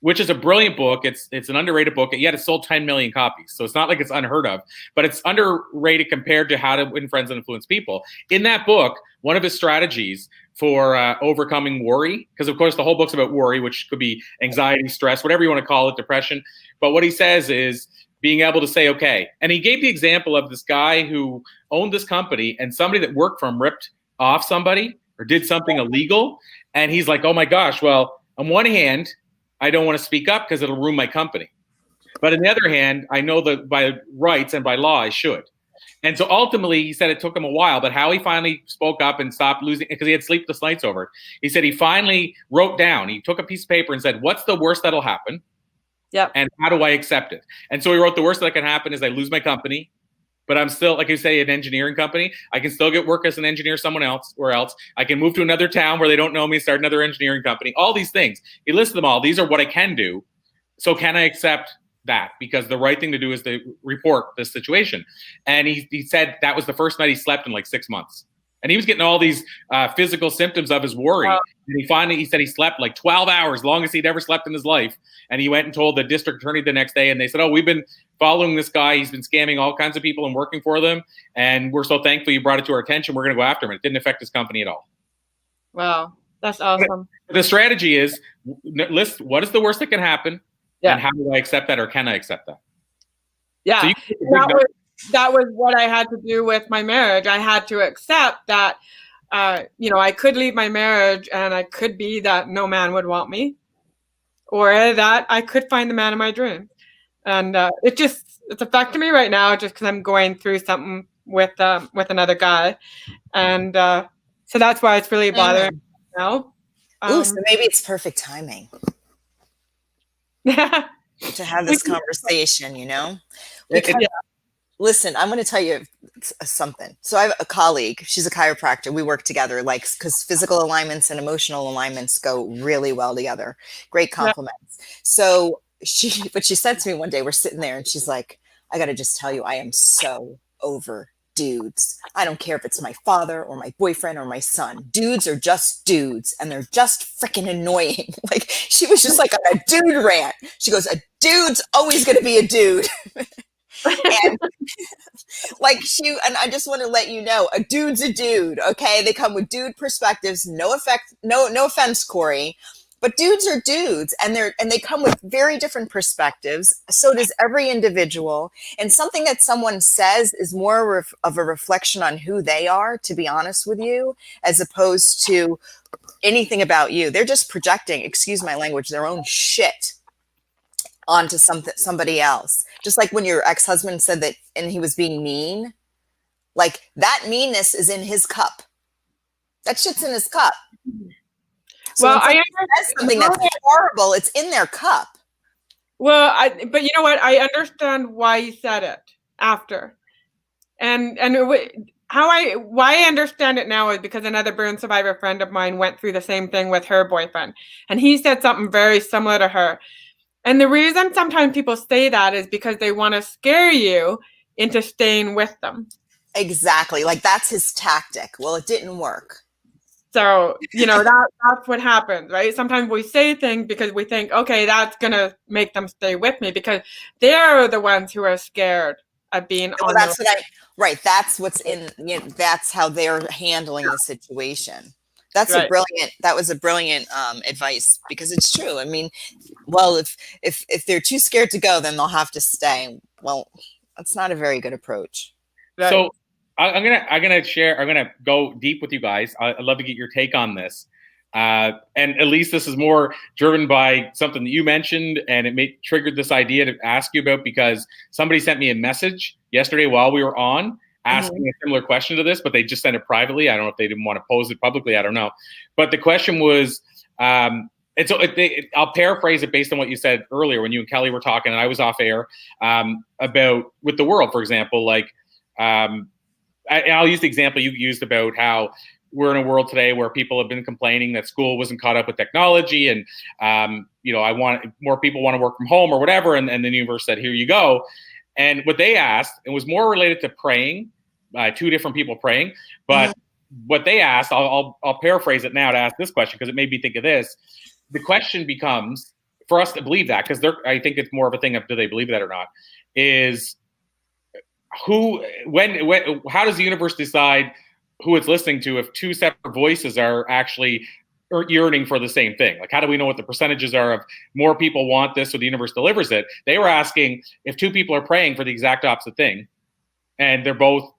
which is a brilliant book. It's an underrated book, yet it sold 10 million copies. So it's not like it's unheard of, but it's underrated compared to How to Win Friends and Influence People. In that book, one of his strategies for overcoming worry, because of course the whole book's about worry, which could be anxiety, stress, whatever you want to call it, depression. But what he says is being able to say, okay. And he gave the example of this guy who owned this company and somebody that worked for him ripped off somebody or did something illegal. And he's like, oh my gosh, well, on one hand, I don't want to speak up because it'll ruin my company. But on the other hand, I know that by rights and by law, I should. And so ultimately, he said it took him a while, but how he finally spoke up and stopped losing, because he had sleepless nights over it. He said he finally wrote down, he took a piece of paper and said, what's the worst that'll happen? Yep. And how do I accept it? And so he wrote, the worst that can happen is I lose my company, but I'm still, like you say, an engineering company. I can still get work as an engineer somewhere else. I can move to another town where they don't know me, start another engineering company, all these things. He listed them all. These are what I can do. So can I accept that? Because the right thing to do is to report this situation. And he said that was the first night he slept in like 6 months. And he was getting all these physical symptoms of his worry. Wow. And he said he slept like 12 hours, longest he'd ever slept in his life. And he went and told the district attorney the next day. And they said, oh, we've been following this guy. He's been scamming all kinds of people and working for them. And we're so thankful you brought it to our attention. We're going to go after him. It didn't affect his company at all. Wow. That's awesome. The strategy is list what is the worst that can happen? Yeah. And how do I accept that, or can I accept that? Yeah. So that was what I had to do with my marriage. I had to accept that, I could leave my marriage and I could be that no man would want me, or that I could find the man of my dreams. And it's affecting me right now just because I'm going through something with another guy. And so that's why it's really bothering me now. Ooh, so maybe it's perfect timing to have this conversation, Because, listen, I'm going to tell you something. So I have a colleague. She's a chiropractor. We work together, because physical alignments and emotional alignments go really well together. Great compliments. Yeah. So she said to me one day, we're sitting there and she's like, I got to just tell you, I am so over dudes. I don't care if it's my father or my boyfriend or my son. Dudes are just dudes and they're just freaking annoying. Like, she was just like on a dude rant. She goes, a dude's always going to be a dude. And and I just want to let you know, a dude's a dude. Okay. They come with dude perspectives. No offense, Corey, but dudes are dudes, and they come with very different perspectives. So does every individual. And something that someone says is more of a reflection on who they are, to be honest with you, as opposed to anything about you. They're just projecting, excuse my language, their own shit onto somebody else. Just like when your ex-husband said that and he was being mean, like that meanness is in his cup. That shit's in his cup. So well, I understand something that's horrible. It's in their cup. Well, but you know what? I understand why he said it after, and why I understand it now is because another burn survivor friend of mine went through the same thing with her boyfriend, and he said something very similar to her. And the reason sometimes people say that is because they want to scare you into staying with them. Exactly. Like that's his tactic. Well, it didn't work. So, that's what happens, right? Sometimes we say things because we think, okay, that's going to make them stay with me because they're the ones who are scared of being on right. That's what's in, that's how they're handling the situation. That was a brilliant advice, because it's true. I mean, well, if they're too scared to go, then they'll have to stay. Well, that's not a very good approach. Right. So I'm gonna go deep with you guys. I'd love to get your take on this. And at least this is more driven by something that you mentioned, and it triggered this idea to ask you about, because somebody sent me a message yesterday while we were on, asking a similar question to this, but they just sent it privately. I don't know if they didn't want to pose it publicly. I don't know. But the question was, I'll paraphrase it based on what you said earlier when you and Kelly were talking, and I was off air, about with the world, for example. Like, I'll use the example you used about how we're in a world today where people have been complaining that school wasn't caught up with technology, and more people want to work from home or whatever, and the universe said, here you go. And what they asked, it was more related to praying, two different people praying. But what they asked, I'll paraphrase it now to ask this question, because it made me think of this. The question becomes, for us to believe that, because I think it's more of a thing of do they believe that or not, is how does the universe decide who it's listening to if two separate voices are actually yearning for the same thing? Like, how do we know what the percentages are of more people want this so the universe delivers it? They were asking if two people are praying for the exact opposite thing and they're both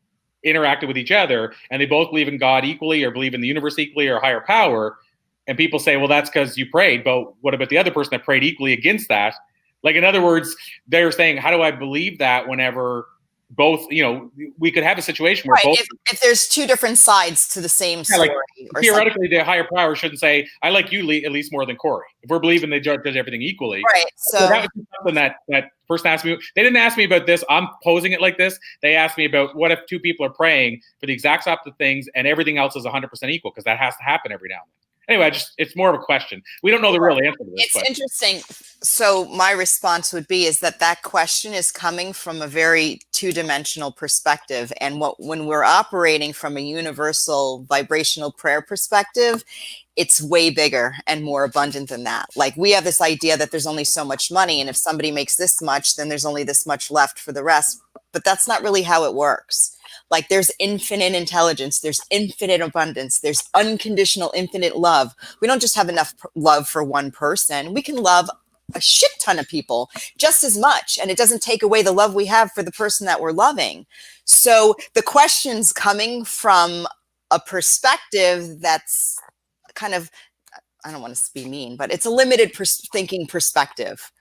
interacting with each other and they both believe in God equally or believe in the universe equally or higher power, and people say, well, that's because you prayed, but what about the other person that prayed equally against that? Like, in other words, they're saying, how do I believe that whenever both, we could have a situation where both. If there's two different sides to the same story. Like, theoretically, the higher power shouldn't say, I like you at least more than Corey. If we're believing they judge everything equally. Right. So that was something that person asked me. They didn't ask me about this. I'm posing it like this. They asked me about what if two people are praying for the exact opposite things and everything else is 100% equal, because that has to happen every now and then. Anyway, it's more of a question. We don't know the real answer to this. It's interesting. So my response would be is that question is coming from a very two-dimensional perspective. And when we're operating from a universal vibrational prayer perspective, it's way bigger and more abundant than that. Like, we have this idea that there's only so much money, and if somebody makes this much, then there's only this much left for the rest. But that's not really how it works. Like, there's infinite intelligence, there's infinite abundance, there's unconditional infinite love. We don't just have enough love for one person. We can love a shit ton of people just as much, and it doesn't take away the love we have for the person that we're loving. So the question's coming from a perspective that's kind of, I don't want to be mean, but it's a limited thinking perspective.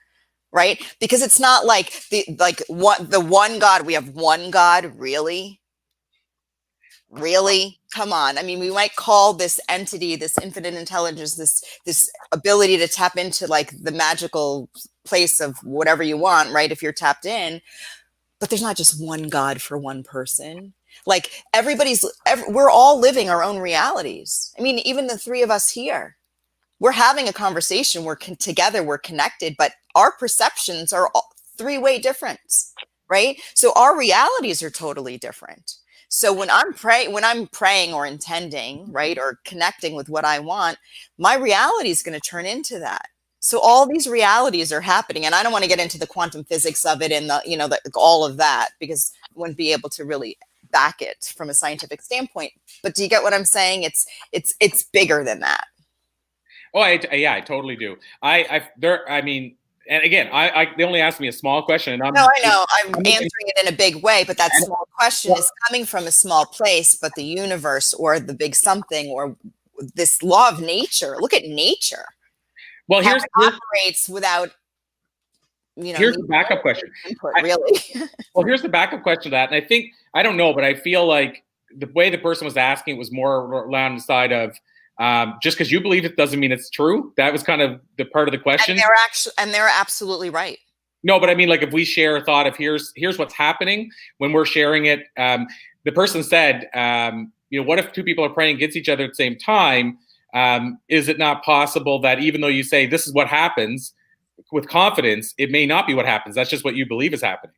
Right? Because it's not like the one God, we have one God, really? Really? Come on. I mean, we might call this entity, this infinite intelligence, this ability to tap into like the magical place of whatever you want, right? If you're tapped in, but there's not just one God for one person. Like, we're all living our own realities. I mean, even the three of us here, we're having a conversation. We're together, we're connected, but our perceptions are three-way difference, right? So our realities are totally different. So when I'm praying or intending, right, or connecting with what I want, my reality is going to turn into that. So all these realities are happening, and I don't want to get into the quantum physics of it and all of that, because I wouldn't be able to really back it from a scientific standpoint. But do you get what I'm saying? It's bigger than that. Oh, I totally do. And again, they only asked me a small question, and I'm answering it in a big way, but that small question is coming from a small place, but the universe or the big something or this law of nature. Look at nature. Well, how it operates without, here's the backup question. Input, really. Well, here's the backup question to that, and I don't know, but I feel like the way the person was asking was more around the side of, just because you believe it doesn't mean it's true. That was kind of the part of the question. And they're absolutely right. No, but I mean, like, if we share a thought of here's what's happening when we're sharing it. The person said, what if two people are praying against each other at the same time? Is it not possible that even though you say this is what happens with confidence, it may not be what happens? That's just what you believe is happening.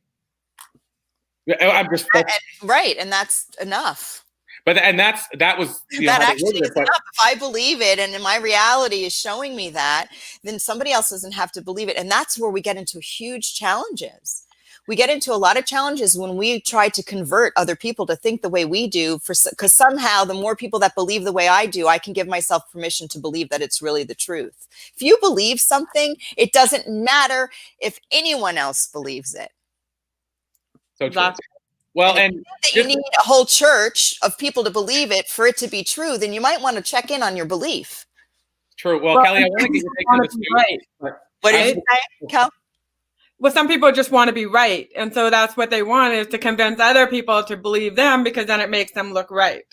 Right, and that's enough. But that was that actually is enough. If I believe it and my reality is showing me that, then somebody else doesn't have to believe it. And that's where we get into huge challenges. We get into a lot of challenges when we try to convert other people to think the way we do, because somehow the more people that believe the way I do, I can give myself permission to believe that it's really the truth. If you believe something, it doesn't matter if anyone else believes it. So true. Well, and you need a whole church of people to believe it for it to be true, then you might want to check in on your belief. True. Well, Kelly, I want to get your take on this too. Right. What did you say, Kel? Well, some people just want to be right. And so that's what they want, is to convince other people to believe them, because then it makes them look right.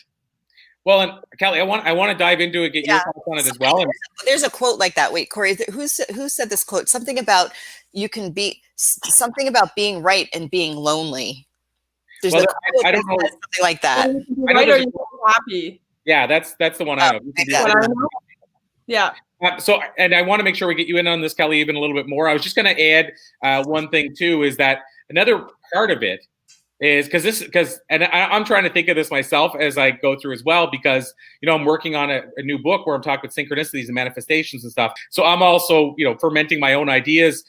Well, and Kelly, I want to dive into it, get your thoughts on it as well. And there's a quote like that. Wait, Corey, who said this quote? Something about being right and being lonely. Well, I don't know, something like that. Right, or you're happy. Yeah, that's the one I know. Yeah. So, and I want to make sure we get you in on this, Kelly, even a little bit more. I was just going to add one thing too, is that another part of it is I'm trying to think of this myself as I go through as well, because, I'm working on a new book where I'm talking about synchronicities and manifestations and stuff. So I'm also, fermenting my own ideas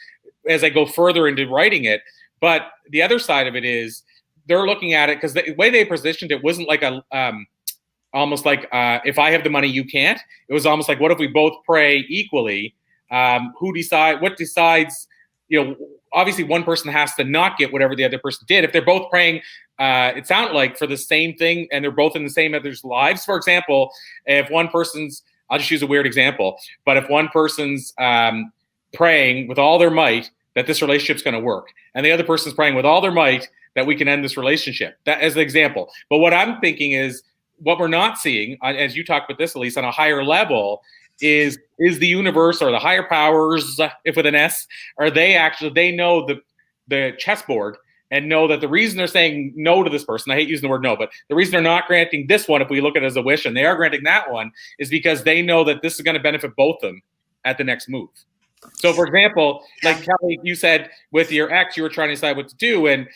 as I go further into writing it. But the other side of it is they're looking at it, because the way they positioned it wasn't like almost like if I have the money, you can't. It was almost like, what if we both pray equally? What decides, obviously one person has to not get whatever the other person did. If they're both praying, it sounded like, for the same thing, and they're both in the same other's lives. For example, if one person's, I'll just use a weird example, but if one person's praying with all their might that this relationship's going to work, and the other person's praying with all their might that we can end this relationship, that as an example. But what I'm thinking is, what we're not seeing, as you talk about this, Elise, on a higher level, is the universe, or the higher powers, if with an S, are they know the chessboard, and know that the reason they're saying no to this person, I hate using the word no, but the reason they're not granting this one, if we look at it as a wish, and they are granting that one, is because they know that this is going to benefit both of them at the next move. So, for example, like Kelly, you said with your ex, you were trying to decide what to do, and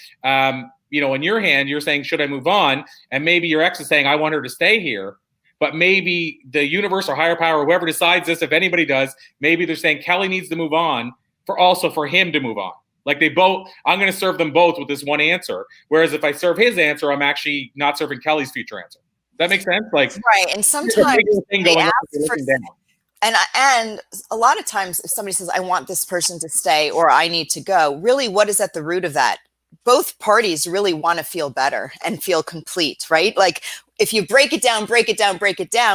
in your hand, you're saying, should I move on? And maybe your ex is saying, I want her to stay here. But maybe the universe or higher power, whoever decides this, if anybody does, maybe they're saying Kelly needs to move on for him to move on. Like I'm going to serve them both with this one answer. Whereas if I serve his answer, I'm actually not serving Kelly's future answer. Does that make sense? Like, right. And sometimes they ask for, and a lot of times if somebody says, I want this person to stay, or I need to go, really, what is at the root of that? Both parties really want to feel better and feel complete, right? Like, if you break it down,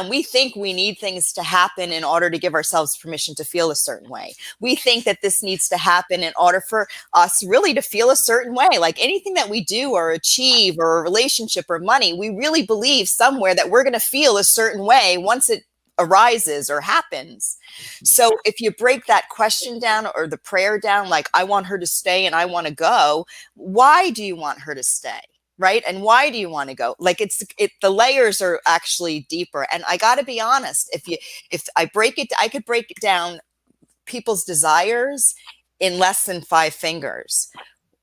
we think we need things to happen in order to give ourselves permission to feel a certain way. We think that this needs to happen in order for us really to feel a certain way. Like anything that we do or achieve, or a relationship or money, we really believe somewhere that we're going to feel a certain way once it arises or happens. So if you break that question down, or the prayer down, like, I want her to stay and I want to go, why do you want her to stay? Right? And why do you want to go? Like, the layers are actually deeper. And I got to be honest, if I could break it down, people's desires in less than 5 fingers.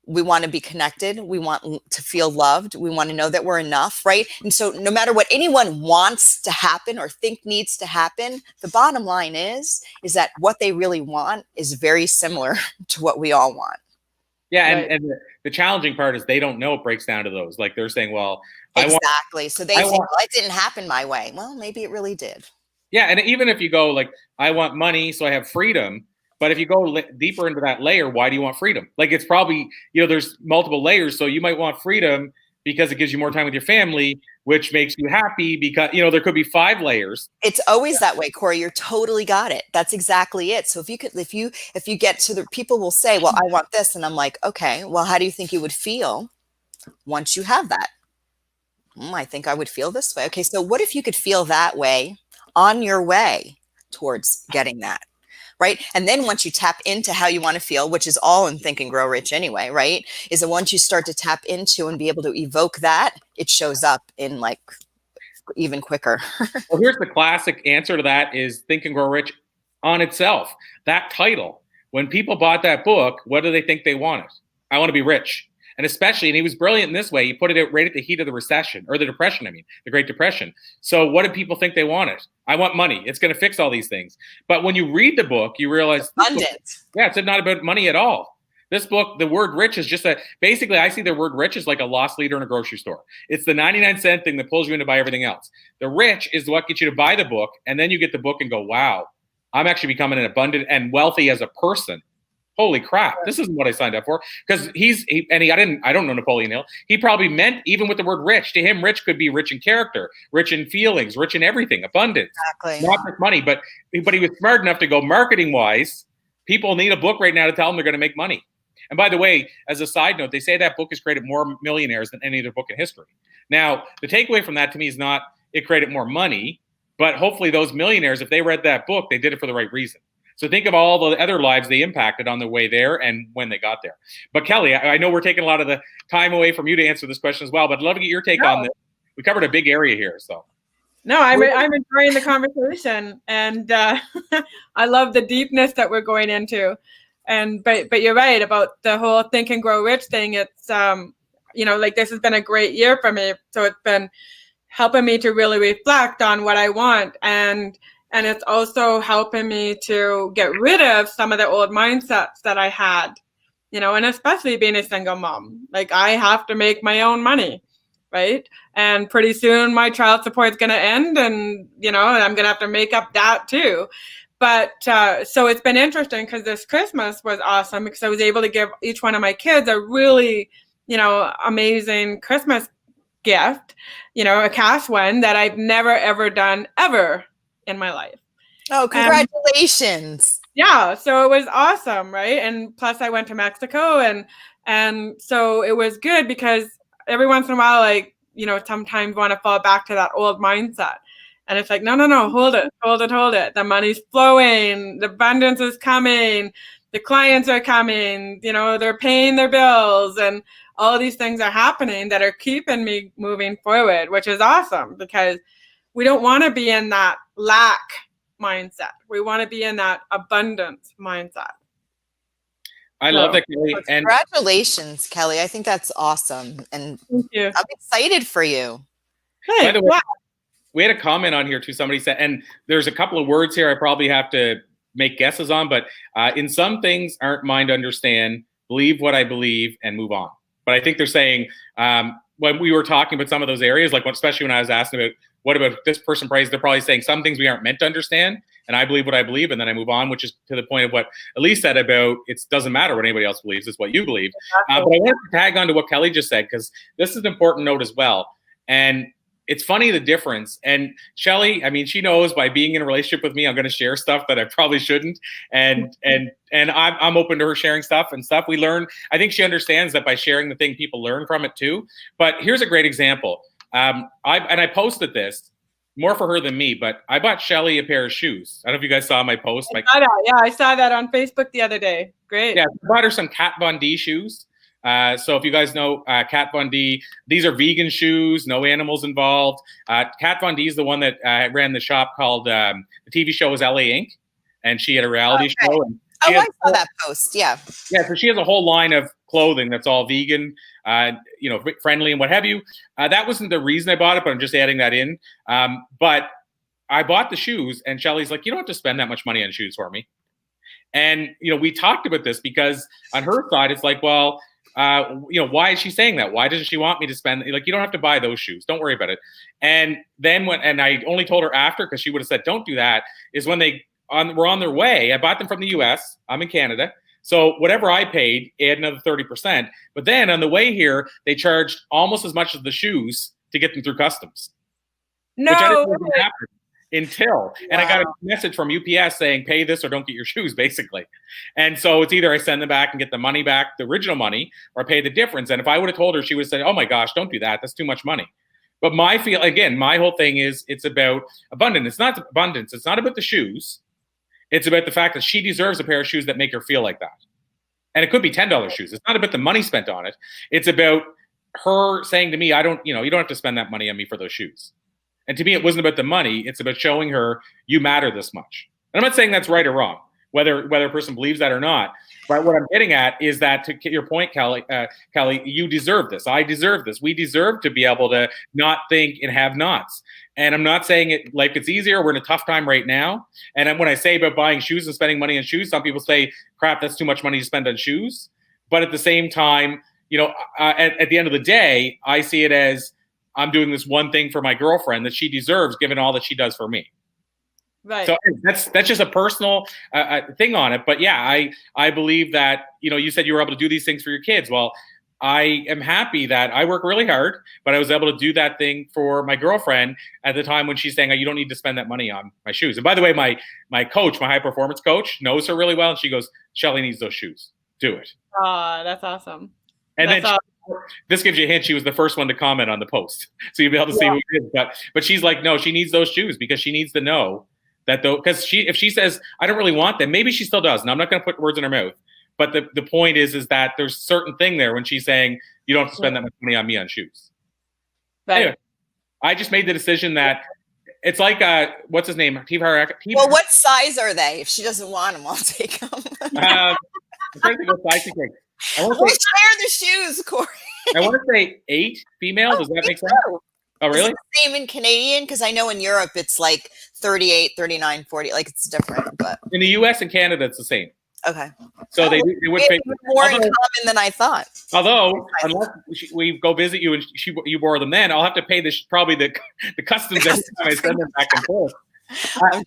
We want to be connected. We want to feel loved. We want to know that we're enough, right? And so no matter what anyone wants to happen or think needs to happen, the bottom line is that what they really want is very similar to what we all want. Yeah, right. And the challenging part is they don't know it breaks down to those. Like, they're saying, well, exactly. So they think, well, it didn't happen my way. Well, maybe it really did. Yeah, and even if you go like, I want money so I have freedom, but if you go deeper into that layer, why do you want freedom? Like, it's probably, there's multiple layers. So you might want freedom because it gives you more time with your family, which makes you happy because, there could be 5 layers. It's always that way, Corey. You're totally got it. That's exactly it. So if you get to the, people will say, well, I want this. And I'm like, okay, well, how do you think you would feel once you have that? I think I would feel this way. Okay. So what if you could feel that way on your way towards getting that? Right. And then once you tap into how you want to feel, which is all in Think and Grow Rich anyway, right? Is that once you start to tap into and be able to evoke that, it shows up in like even quicker. Well, here's the classic answer to that is Think and Grow Rich on itself. That title, when people bought that book, what do they think they wanted? I want to be rich. And especially, and he was brilliant in this way, he put it right at the heat of the recession, or the depression, the Great Depression. So what did people think they wanted? I want money. It's going to fix all these things. But when you read the book, you realize, abundance. It's not about money at all. This book, the word rich is just basically, I see the word rich as like a lost leader in a grocery store. It's the 99-cent thing that pulls you in to buy everything else. The rich is what gets you to buy the book. And then you get the book and go, wow, I'm actually becoming an abundant and wealthy as a person. Holy crap, this isn't what I signed up for. Because I don't know Napoleon Hill. He probably meant, even with the word rich, to him, rich could be rich in character, rich in feelings, rich in everything, abundance. Exactly. Not just money, but he was smart enough to go, marketing wise, people need a book right now to tell them they're going to make money. And by the way, as a side note, they say that book has created more millionaires than any other book in history. Now, the takeaway from that to me is not it created more money, but hopefully those millionaires, if they read that book, they did it for the right reason. So think of all the other lives they impacted on their way there and when they got there. But Kelly, I know we're taking a lot of the time away from you to answer this question as well, but I'd love to get your take on this. We covered a big area here, so. No, I'm enjoying the conversation, and I love the deepness that we're going into. But you're right about the whole Think and Grow Rich thing. It's like this has been a great year for me. So it's been helping me to really reflect on what I want. And it's also helping me to get rid of some of the old mindsets that I had, and especially being a single mom. Like, I have to make my own money, right? And pretty soon my child support is going to end, and, and I'm going to have to make up that too. But so it's been interesting because this Christmas was awesome because I was able to give each one of my kids a really, amazing Christmas gift, a cash one that I've never, ever done ever in my life. Oh, congratulations. Yeah. So it was awesome. Right. And plus I went to Mexico and so it was good because every once in a while, like, sometimes want to fall back to that old mindset. And it's like, no, hold it. The money's flowing. The abundance is coming. The clients are coming. They're paying their bills. And all of these things are happening that are keeping me moving forward, which is awesome because we don't want to be in that lack mindset. We want to be in that abundance mindset. I love that, Kelly. And congratulations, Kelly. I think that's awesome. And thank you. I'm excited for you. Hey, by the way, we had a comment on here too. Somebody said, and there's a couple of words here I probably have to make guesses on, but in some things aren't mine to understand, believe what I believe and move on. But I think they're saying when we were talking about some of those areas, like especially when I was asking about what about this person prays, they're probably saying some things we aren't meant to understand. And I believe what I believe, and then I move on, which is to the point of what Elise said about it doesn't matter what anybody else believes, it's what you believe. But I want to tag on to what Kelly just said, because this is an important note as well. And it's funny, the difference. And Shelly, I mean, she knows by being in a relationship with me, I'm going to share stuff that I probably shouldn't. And I'm open to her sharing stuff and stuff we learn. I think she understands that by sharing the thing, people learn from it too. But here's a great example. I posted this more for her than me, but I bought Shelly a pair of shoes. I don't know if you guys saw my post. Yeah, I saw that on Facebook the other day. Great. Yeah, I bought her some Kat Von D shoes. So if you guys know Kat Von D, these are vegan shoes, no animals involved. Kat Von D is the one that ran the shop called, the TV show was LA Inc. And she had a reality show. And I saw that post. Yeah. Yeah. So she has a whole line of clothing that's all vegan, friendly and what have you. That wasn't the reason I bought it, but I'm just adding that in. But I bought the shoes and Shelly's like, you don't have to spend that much money on shoes for me. And, we talked about this because on her side, it's like, well, why is she saying that? Why doesn't she want me to spend? Like, you don't have to buy those shoes. Don't worry about it. And then and I only told her after, because she would have said, don't do that, is when they were on their way. I bought them from the US. I'm in Canada. So whatever I paid, add another 30%. But then on the way here, they charged almost as much as the shoes to get them through customs. No. Which I didn't know would happen until. And I got a message from UPS saying, pay this or don't get your shoes, basically. And so it's either I send them back and get the money back, the original money, or pay the difference. And if I would have told her, she would have said, oh my gosh, don't do that. That's too much money. But my whole thing is it's about abundance. It's not abundance. It's not about the shoes. It's about the fact that she deserves a pair of shoes that make her feel like that. And it could be $10 shoes. It's not about the money spent on it. It's about her saying to me, you don't have to spend that money on me for those shoes. And to me, it wasn't about the money. It's about showing her you matter this much. And I'm not saying that's right or wrong, whether a person believes that or not. But what I'm getting at is that, to get your point, Kelly, you deserve this. I deserve this. We deserve to be able to not think and have nots. And I'm not saying it like it's easier. We're in a tough time right now. And when I say about buying shoes and spending money on shoes, some people say, crap, that's too much money to spend on shoes. But at the same time, at the end of the day, I see it as I'm doing this one thing for my girlfriend that she deserves, given all that she does for me. Right. So that's just a personal thing on it. But yeah, I believe that, you said you were able to do these things for your kids. Well, I am happy that I work really hard, but I was able to do that thing for my girlfriend at the time when she's saying, oh, you don't need to spend that money on my shoes. And by the way, my coach, my high performance coach, knows her really well. And she goes, Shelly needs those shoes. Do it. That's awesome. And then this gives you a hint. She was the first one to comment on the post. So you'll be able to see who it is. But she's like, no, she needs those shoes because she needs to know that because if she says, I don't really want them, maybe she still does. And I'm not going to put words in her mouth. But the point is that there's a certain thing there when she's saying, you don't have to spend that much money on me on shoes. Right. Anyway, I just made the decision that it's like, what's his name? Well, what size are they? If she doesn't want them, I'll take them. I'm trying to think what size she takes. We'll share the shoes, Corey. I want to say 8 female. Does that make sense? Too. Oh, Is really? it the same in Canadian? Because I know in Europe it's like 38, 39, 40. Like it's different, but In the U.S. and Canada, it's the same. okay. So they would pay more in common than I thought. Although, unless we go visit you and you borrow them, then I'll have to pay probably the customs every time I send them back and forth. And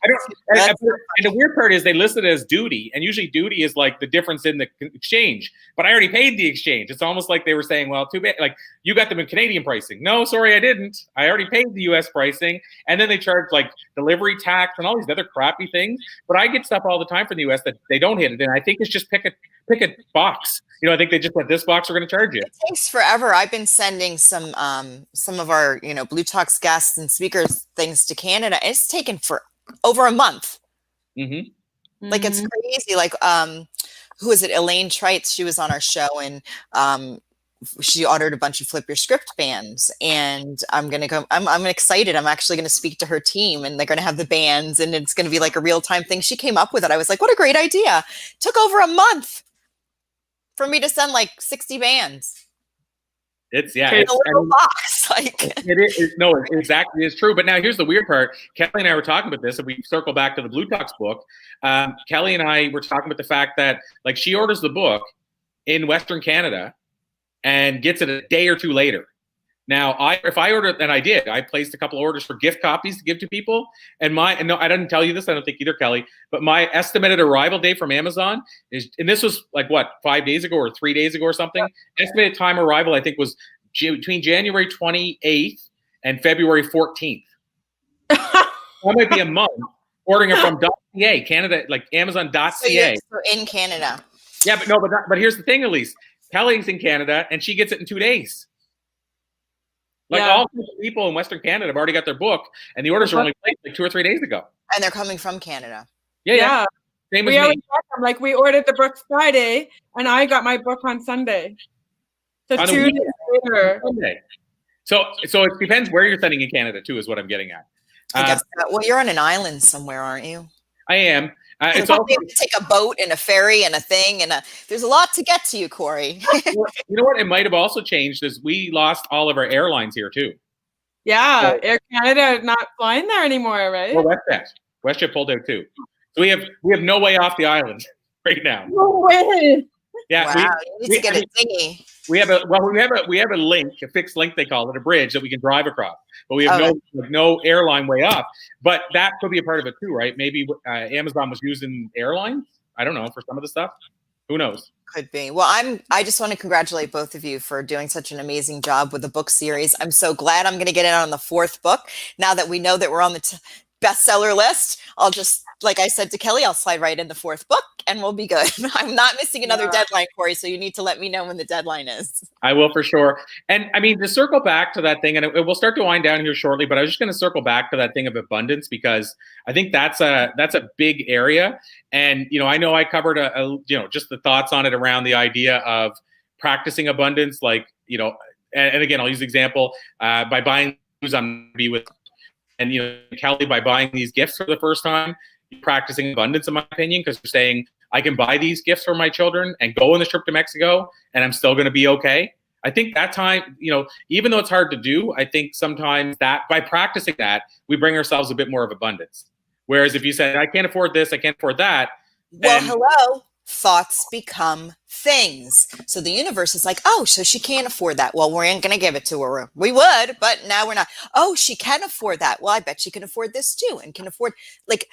the weird part is they list it as duty, and usually duty is like the difference in the exchange. But I already paid the exchange. It's almost like they were saying, "Well, too bad. Like you got them in Canadian pricing." No, sorry, I didn't. I already paid the U.S. pricing, and then they charge like delivery tax and all these other crappy things. But I get stuff all the time from the U.S. that they don't hit it, and I think it's just pick a box. You know, I think they just said this box we're going to charge you. It takes forever. I've been sending some of our bLU Talks guests and speakers things to Canada. It's taken for over a month. Mm-hmm. Like it's crazy. Like who is it? Elaine Trites. She was on our show and she ordered a bunch of Flip Your Script bands, and I'm gonna go. I'm excited. I'm actually gonna speak to her team, and they're gonna have the bands, and it's gonna be like a real time thing. She came up with it. I was like, what a great idea! Took over a month for me to send like 60 bands. It's in a little box. Like it is. No, it exactly is true. But now here's the weird part. Kelly and I were talking about this, and we circle back to the bLU Talks book. Kelly and I were talking about the fact that like she orders the book in Western Canada and gets it a day or two later. Now, if I ordered, and I placed a couple orders for gift copies to give to people. And no, I didn't tell you this. I don't think either, Kelly. But my estimated arrival date from Amazon is, and this was like what, 5 days ago or 3 days ago or something. Estimated time arrival, I think, was between January 28th and February 14th. That might be a month. Ordering it from .ca, Canada, like Amazon.ca. So in Canada. Yeah, but here's the thing, Elise. Kelly's in Canada, and she gets it in 2 days. Like all people in Western Canada have already got their book, and the orders are only placed like 2 or 3 days ago. And they're coming from Canada. Yeah. Same we as always me. like we ordered the book Friday, and I got my book on Sunday. So On 2 days later. Sunday. So it depends where you're sending in Canada too, is what I'm getting at. I guess, well, you're on an island somewhere, aren't you? I am. It's also also, take a boat and a ferry and a thing, and there's a lot to get to you, Corey. you know what? It might have also changed is we lost all of our airlines here too. Yeah, Air Canada is not flying there anymore, right? Well, WestJet pulled out too. So we have no way off the island right now. No way. Yeah, wow, you need to get a thingy. We have a link, a fixed link they call it, a bridge that we can drive across. But we have no airline way up. But that could be a part of it too, right? Maybe Amazon was using airlines. I don't know, for some of the stuff. Who knows? Could be. Well, I just want to congratulate both of you for doing such an amazing job with the book series. I'm so glad I'm going to get it on the 4th book. Now that we know that we're on the bestseller list, I'll just, like I said to Kelly, I'll slide right in the 4th book and we'll be good. I'm not missing another deadline, Corey, so you need to let me know when the deadline is. I will for sure. And I mean, to circle back to that thing, and we'll start to wind down here shortly, but I was just going to circle back to that thing of abundance, because I think that's a big area. And, I know I covered just the thoughts on it around the idea of practicing abundance, like, and again, I'll use the example, by buying shoes I'm going to be with, and, Kelly, by buying these gifts for the first time, you're practicing abundance, in my opinion, because you're saying, I can buy these gifts for my children and go on this trip to Mexico, and I'm still going to be okay. I think that time, even though it's hard to do, I think sometimes that by practicing that, we bring ourselves a bit more of abundance. Whereas if you say, I can't afford this, I can't afford that. Well, hello. Thoughts become things. So the universe is like, oh, so she can't afford that. Well, we ain't going to give it to her. We would, but now we're not. Oh, she can afford that. Well, I bet she can afford this too, and can afford, like,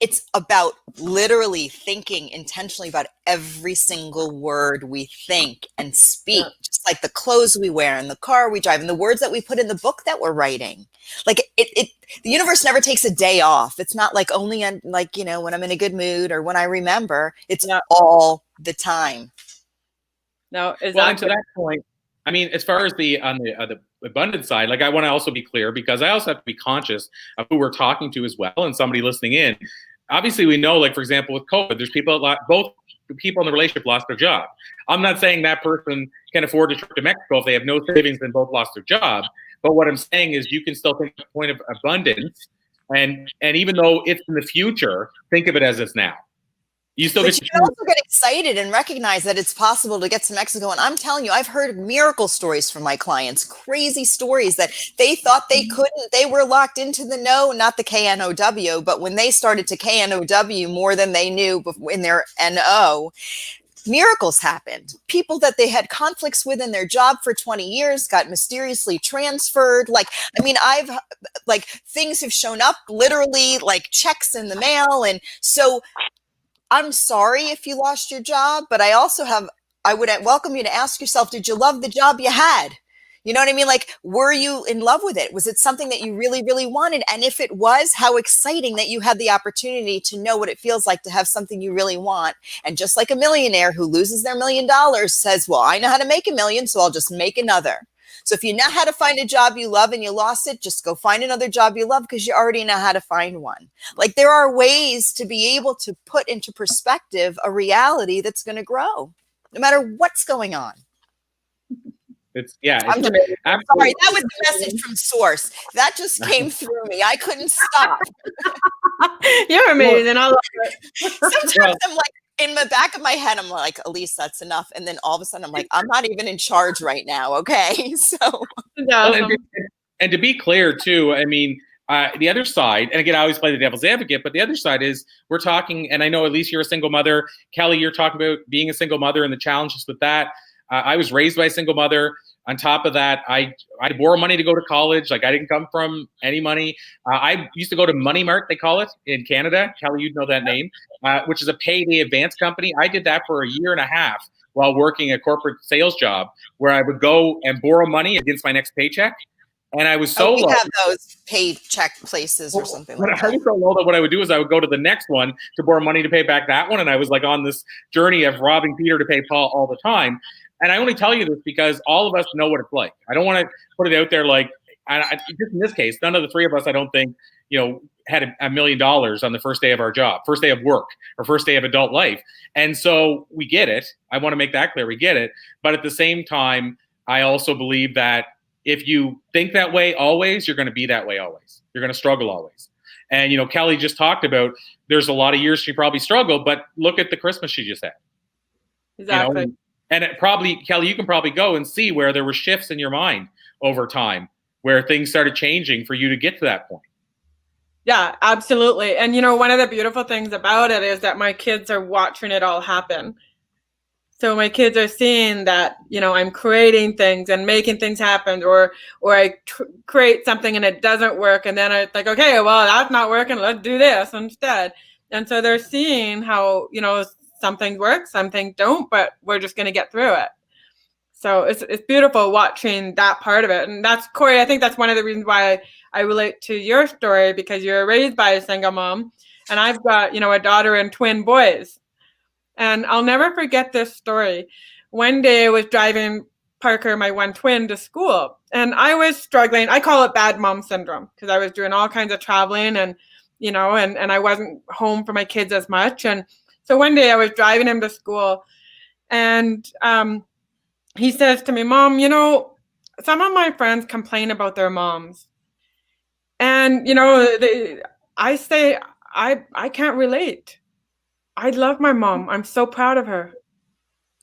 it's about literally thinking intentionally about every single word we think and speak, just like the clothes we wear and the car we drive and the words that we put in the book that we're writing. Like the universe never takes a day off. It's not like only on, like, when I'm in a good mood or when I remember. It's all the time. No, exactly. Well, and to that point, I mean, as far as the abundance side, like, I want to also be clear, because I also have to be conscious of who we're talking to as well, and somebody listening in. Obviously, we know, like, for example, with COVID, there's both people in the relationship lost their job. I'm not saying that person can afford a trip to Mexico if they have no savings and both lost their job. But what I'm saying is, you can still think of the point of abundance, and even though it's in the future, think of it as it's now. You still But get you can also get excited and recognize that it's possible to get to Mexico. And I'm telling you, I've heard miracle stories from my clients, crazy stories that they thought they couldn't. They were locked into the no, not the KNOW, but when they started to KNOW more than they knew in their NO, miracles happened. People that they had conflicts with in their job for 20 years got mysteriously transferred. Like, I mean, things have shown up literally like checks in the mail. And so I'm sorry if you lost your job, but I would welcome you to ask yourself, did you love the job you had? You know what I mean? Like, were you in love with it? Was it something that you really, really wanted? And if it was, how exciting that you had the opportunity to know what it feels like to have something you really want. And just like a millionaire who loses their $1 million says, well, I know how to make $1 million, so I'll just make another. So if you know how to find a job you love and you lost it, just go find another job you love because you already know how to find one. Like, there are ways to be able to put into perspective a reality that's going to grow no matter what's going on. I'm sorry, that was the message from source. That just came through me. I couldn't stop. You're amazing. I love it. Sometimes I'm like, in the back of my head, I'm like, Elise, that's enough. And then all of a sudden I'm like, I'm not even in charge right now. Okay. So. Awesome. And to be clear too, I mean, the other side, and again, I always play the devil's advocate, but the other side is we're talking, and I know at least you're a single mother. Kelly, you're talking about being a single mother and the challenges with that. I was raised by a single mother. On top of that, I had to borrow money to go to college. Like, I didn't come from any money. I used to go to Money Mart, they call it in Canada. Kelly, you'd know that name, which is a payday advance company. I did that for a year and a half while working a corporate sales job where I would go and borrow money against my next paycheck. And I was so we low. have those paycheck places or something like that. I was so low that what I would do is I would go to the next one to borrow money to pay back that one. And I was like on this journey of robbing Peter to pay Paul all the time. And I only tell you this because all of us know what it's like. I don't want to put it out there like, just in this case, none of the three of us, I don't think, had $1 million on the first day of our job, first day of work, or first day of adult life. And so we get it. I want to make that clear. We get it. But at the same time, I also believe that if you think that way always, you're going to be that way always. You're going to struggle always. And, Kelly just talked about there's a lot of years she probably struggled, but look at the Christmas she just had. Exactly. And it probably, Kelly, you can probably go and see where there were shifts in your mind over time, where things started changing for you to get to that point. Yeah, absolutely. And, one of the beautiful things about it is that my kids are watching it all happen. So my kids are seeing that, I'm creating things and making things happen, or I create something and it doesn't work. And then it's like, okay, well, that's not working. Let's do this instead. And so they're seeing how, some things work, some things don't, but we're just going to get through it. So it's beautiful watching that part of it. And that's, Corey, I think that's one of the reasons why I relate to your story, because you're raised by a single mom and I've got, a daughter and twin boys. And I'll never forget this story. One day I was driving Parker, my one twin, to school, and I was struggling. I call it bad mom syndrome because I was doing all kinds of traveling and, and I wasn't home for my kids as much. And so one day I was driving him to school and he says to me, Mom, some of my friends complain about their moms. And, I say, I can't relate. I love my mom. I'm so proud of her.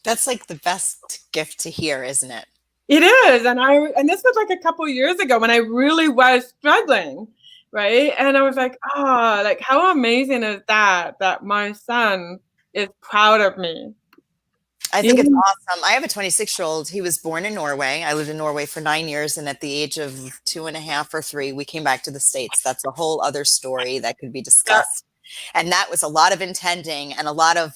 That's like the best gift to hear, isn't it? It is. And this was like a couple of years ago when I really was struggling, right? And I was like, like how amazing is that my son is proud of me. I think it's awesome. I have a 26-year-old. He was born in Norway. I lived in Norway for 9 years. And at the age of 2.5 or 3, we came back to the States. That's a whole other story that could be discussed. Yeah. And that was a lot of intending and a lot of,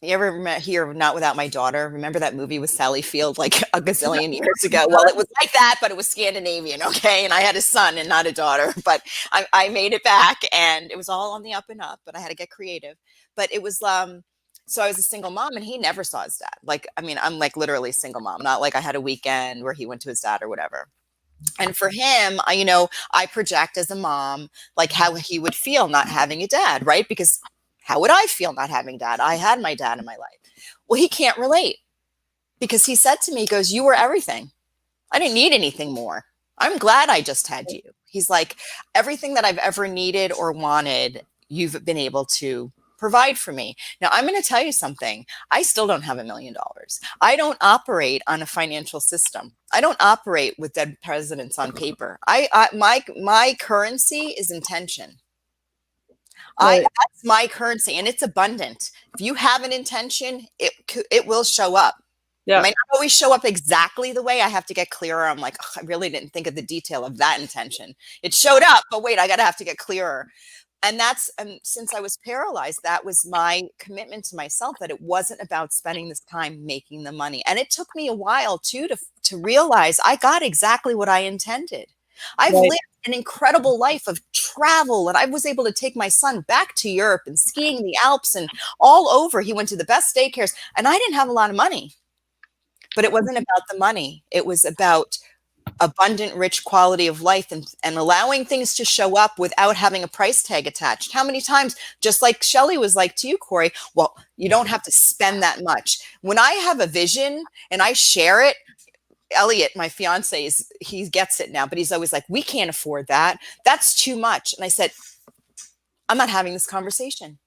you ever hear Not Without My Daughter? Remember that movie with Sally Field like a gazillion years ago? Well, it was like that, but it was Scandinavian, okay? And I had a son and not a daughter, but I made it back and it was all on the up and up, but I had to get creative. But it was, so I was a single mom and he never saw his dad. Like, I mean, I'm like literally a single mom, not like I had a weekend where he went to his dad or whatever. And for him, I project as a mom, like how he would feel not having a dad, right? Because how would I feel not having dad? I had my dad in my life. Well, he can't relate because he said to me, he goes, you were everything. I didn't need anything more. I'm glad I just had you. He's like, everything that I've ever needed or wanted, you've been able to provide for me. Now, I'm going to tell you something. I still don't have $1 million. I don't operate on a financial system. I don't operate with dead presidents on paper. My currency is intention. That's my currency, and it's abundant. If you have an intention, it will show up. Yeah. It might not always show up exactly the way. I have to get clearer. I'm like, I really didn't think of the detail of that intention. It showed up, but wait, I have to get clearer. And that's, since I was paralyzed, that was my commitment to myself, that it wasn't about spending this time making the money. And it took me a while too to realize I got exactly what I intended. I've lived an incredible life of travel, and I was able to take my son back to Europe and skiing the Alps and all over. He went to the best daycares, and I didn't have a lot of money, but it wasn't about the money. It was about abundant, rich quality of life and allowing things to show up without having a price tag attached. How many times, just like Shelley was like to you, Corey, well, you don't have to spend that much. When I have a vision and I share it, Elliot, my fiance, he gets it now, but he's always like, we can't afford that. That's too much. And I said, I'm not having this conversation.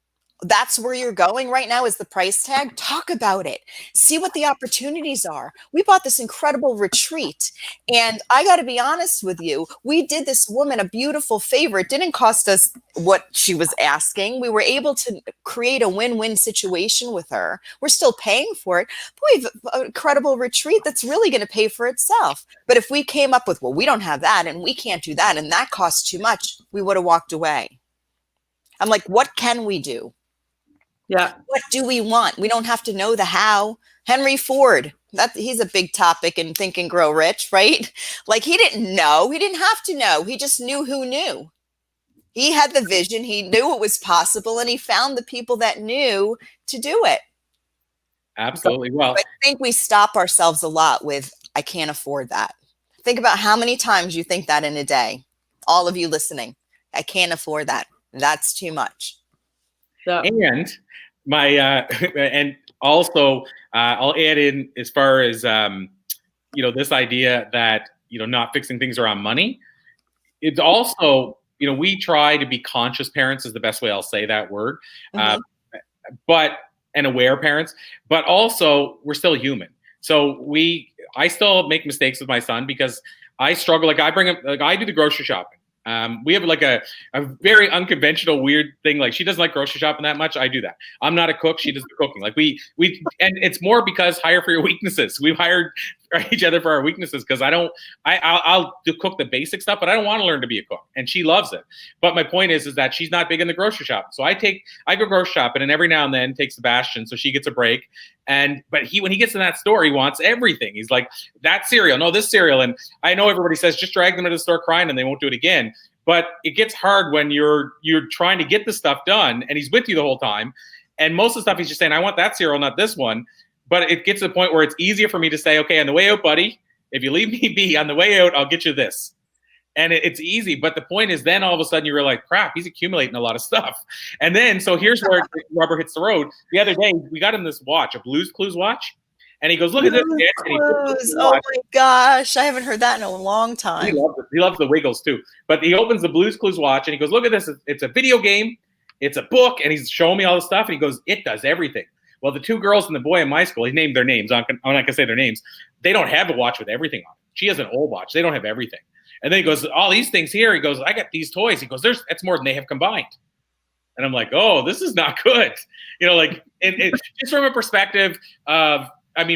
That's where you're going right now, is the price tag. Talk about it. See what the opportunities are. We bought this incredible retreat, and I got to be honest with you. We did this woman a beautiful favor. It didn't cost us what she was asking. We were able to create a win-win situation with her. We're still paying for it, but we have an incredible retreat that's really going to pay for itself. But if we came up with, well, we don't have that and we can't do that and that costs too much, we would have walked away. I'm like, what can we do? Yeah. What do we want? We don't have to know the how. Henry Ford, he's a big topic in Think and Grow Rich, right? Like, he didn't know. He didn't have to know. He just knew who knew. He had the vision. He knew it was possible, and he found the people that knew to do it. Absolutely. Well, I think we stop ourselves a lot with, I can't afford that. Think about how many times you think that in a day. All of you listening, I can't afford that. That's too much. Yeah. And and also I'll add in, as far as this idea that not fixing things around money. It's also, we try to be conscious parents, is the best way I'll say that word, and aware parents, but also we're still human. So I still make mistakes with my son because I struggle. Like, I bring him, like, I do the grocery shopping. We have like a very unconventional, weird thing. Like, she doesn't like grocery shopping that much. I do that. I'm not a cook. She does the cooking. Like, and it's more because hire for your weaknesses. We've hired each other for our weaknesses, because I'll cook the basic stuff, but I don't want to learn to be a cook, and she loves it. But my point is that she's not big in the grocery shop. So I go grocery shopping, and every now and then take Sebastian, so she gets a break. But when he gets in that store, he wants everything. He's like, that cereal, no, this cereal. And I know everybody says just drag them to the store crying and they won't do it again. But it gets hard when you're trying to get the stuff done, and he's with you the whole time. And most of the stuff he's just saying, I want that cereal, not this one. But it gets to the point where it's easier for me to say, okay, on the way out, buddy, if you leave me be, on the way out, I'll get you this. And it's easy. But the point is, then all of a sudden you realize, crap, he's accumulating a lot of stuff. And then, so here's where the rubber hits the road. The other day, we got him this watch, a Blue's Clues watch. And he goes, look at this. Oh my gosh. I haven't heard that in a long time. He loves it. He loves the Wiggles too. But he opens the Blue's Clues watch and he goes, look at this. It's a video game. It's a book. And he's showing me all the stuff. And he goes, it does everything. Well, the two girls and the boy in my school, he named their names. I'm not going to say their names. They don't have a watch with everything on it. She has an old watch. They don't have everything. And then he goes, all these things here. He goes, I got these toys. He goes, that's more than they have combined. And I'm like, oh, this is not good. Like it just from a perspective of,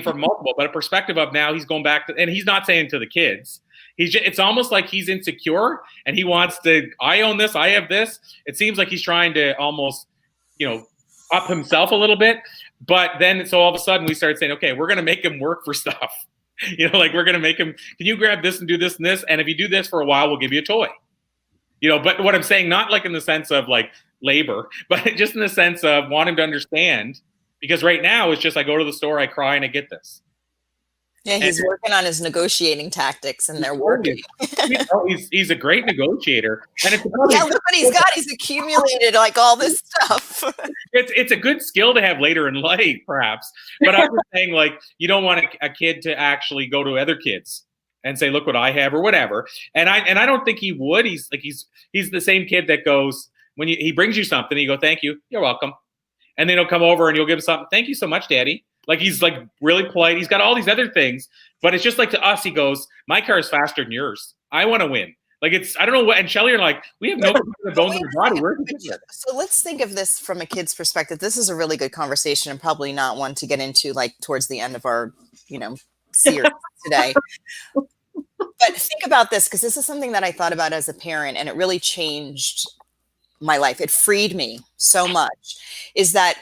from multiple, but a perspective of now he's going back to, and he's not saying to the kids, it's almost like he's insecure and he wants to, I own this, I have this. It seems like he's trying to almost, up himself a little bit. But then, so all of a sudden we started saying, okay, we're going to make him work for stuff. Like, we're going to make him, can you grab this and do this and this? And if you do this for a while, we'll give you a toy. But what I'm saying, not like in the sense of like labor, but just in the sense of want him to understand. Because right now it's just, I go to the store, I cry, and I get this. Yeah, he's working on his negotiating tactics, and they're working. He's a great negotiator. And it's look what he's got. He's accumulated like all this stuff. It's a good skill to have later in life, perhaps. But I'm just saying, like, you don't want a kid to actually go to other kids and say, look what I have, or whatever. And I don't think he would. He's the same kid that goes, when he brings you something, you go, thank you, you're welcome. and then he'll come over and you'll give him something. Thank you so much, Daddy. Like, he's like really polite. He's got all these other things, but it's just like, to us, he goes, my car is faster than yours. I want to win. Like, it's, I don't know what, and Shelly are like, we have no bones in the body. So let's think of this from a kid's perspective. This is a really good conversation, and probably not one to get into like towards the end of our, series today. But think about this, because this is something that I thought about as a parent, and it really changed my life. It freed me so much, is that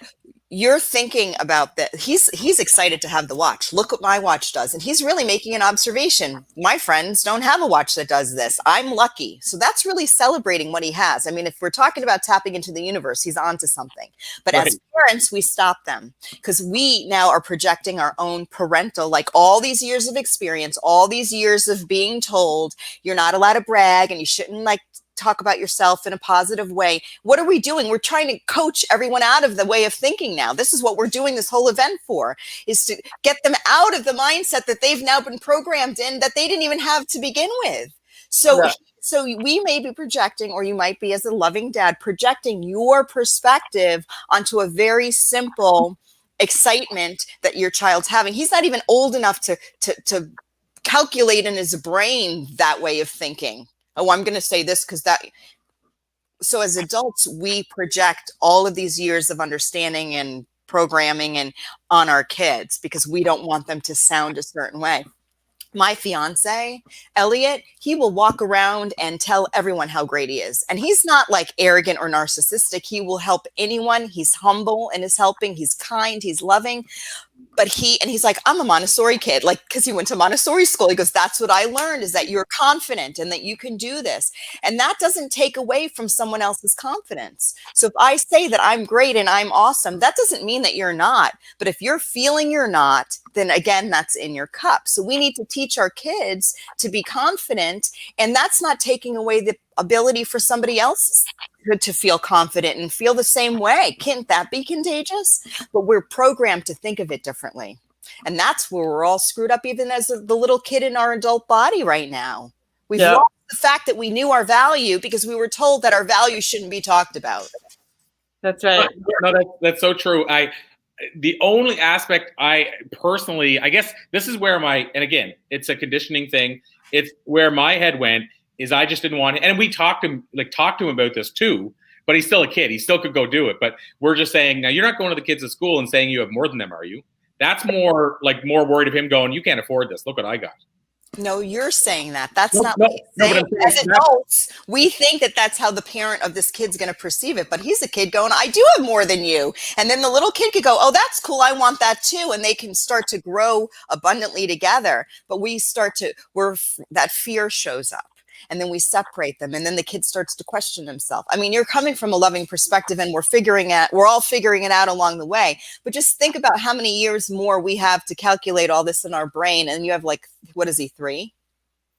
you're thinking about that. He's excited to have the watch. Look what my watch does. And he's really making an observation. My friends don't have a watch that does this. I'm lucky. So that's really celebrating what he has. I mean, if we're talking about tapping into the universe, he's onto something. But as parents, we stop them, because we now are projecting our own parental, like all these years of experience, all these years of being told you're not allowed to brag and you shouldn't like talk about yourself in a positive way. What are we doing? We're trying to coach everyone out of the way of thinking now. This is what we're doing this whole event for, is to get them out of the mindset that they've now been programmed in, that they didn't even have to begin with. So we may be projecting, or you might be, as a loving dad, projecting your perspective onto a very simple excitement that your child's having. He's not even old enough to calculate in his brain that way of thinking. Oh, I'm going to say this because that. So as adults, we project all of these years of understanding and programming and on our kids, because we don't want them to sound a certain way. My fiance, Elliot, he will walk around and tell everyone how great he is. And he's not like arrogant or narcissistic. He will help anyone. He's humble in his helping. He's kind. He's loving. But he's like, I'm a Montessori kid, like, because he went to Montessori school. He goes, that's what I learned, is that you're confident and that you can do this. And that doesn't take away from someone else's confidence. So if I say that I'm great and I'm awesome, that doesn't mean that you're not. But if you're feeling you're not, then again, that's in your cup. So we need to teach our kids to be confident. And that's not taking away the ability for somebody else to feel confident and feel the same way. Can't that be contagious? But we're programmed to think of it differently. And that's where we're all screwed up, even as the little kid in our adult body right now. We've lost the fact that we knew our value because we were told that our value shouldn't be talked about. That's right. No, that's so true. The only aspect I personally, I guess this is where and again, it's a conditioning thing. It's where my head went, is I just didn't want it. And we talked to him about this too, but he's still a kid. He still could go do it. But we're just saying, now you're not going to the kids at school and saying you have more than them, are you? That's more worried of him going, you can't afford this. Look what I got. No, you're saying that. That's not what he's saying. As adults, we think that that's how the parent of this kid's going to perceive it. But he's a kid going, I do have more than you. And then the little kid could go, oh, that's cool. I want that too. And they can start to grow abundantly together. But that fear shows up. And then we separate them. And then the kid starts to question himself. I mean, you're coming from a loving perspective, and we're all figuring it out along the way. But just think about how many years more we have to calculate all this in our brain. And you have like, what is he, 3?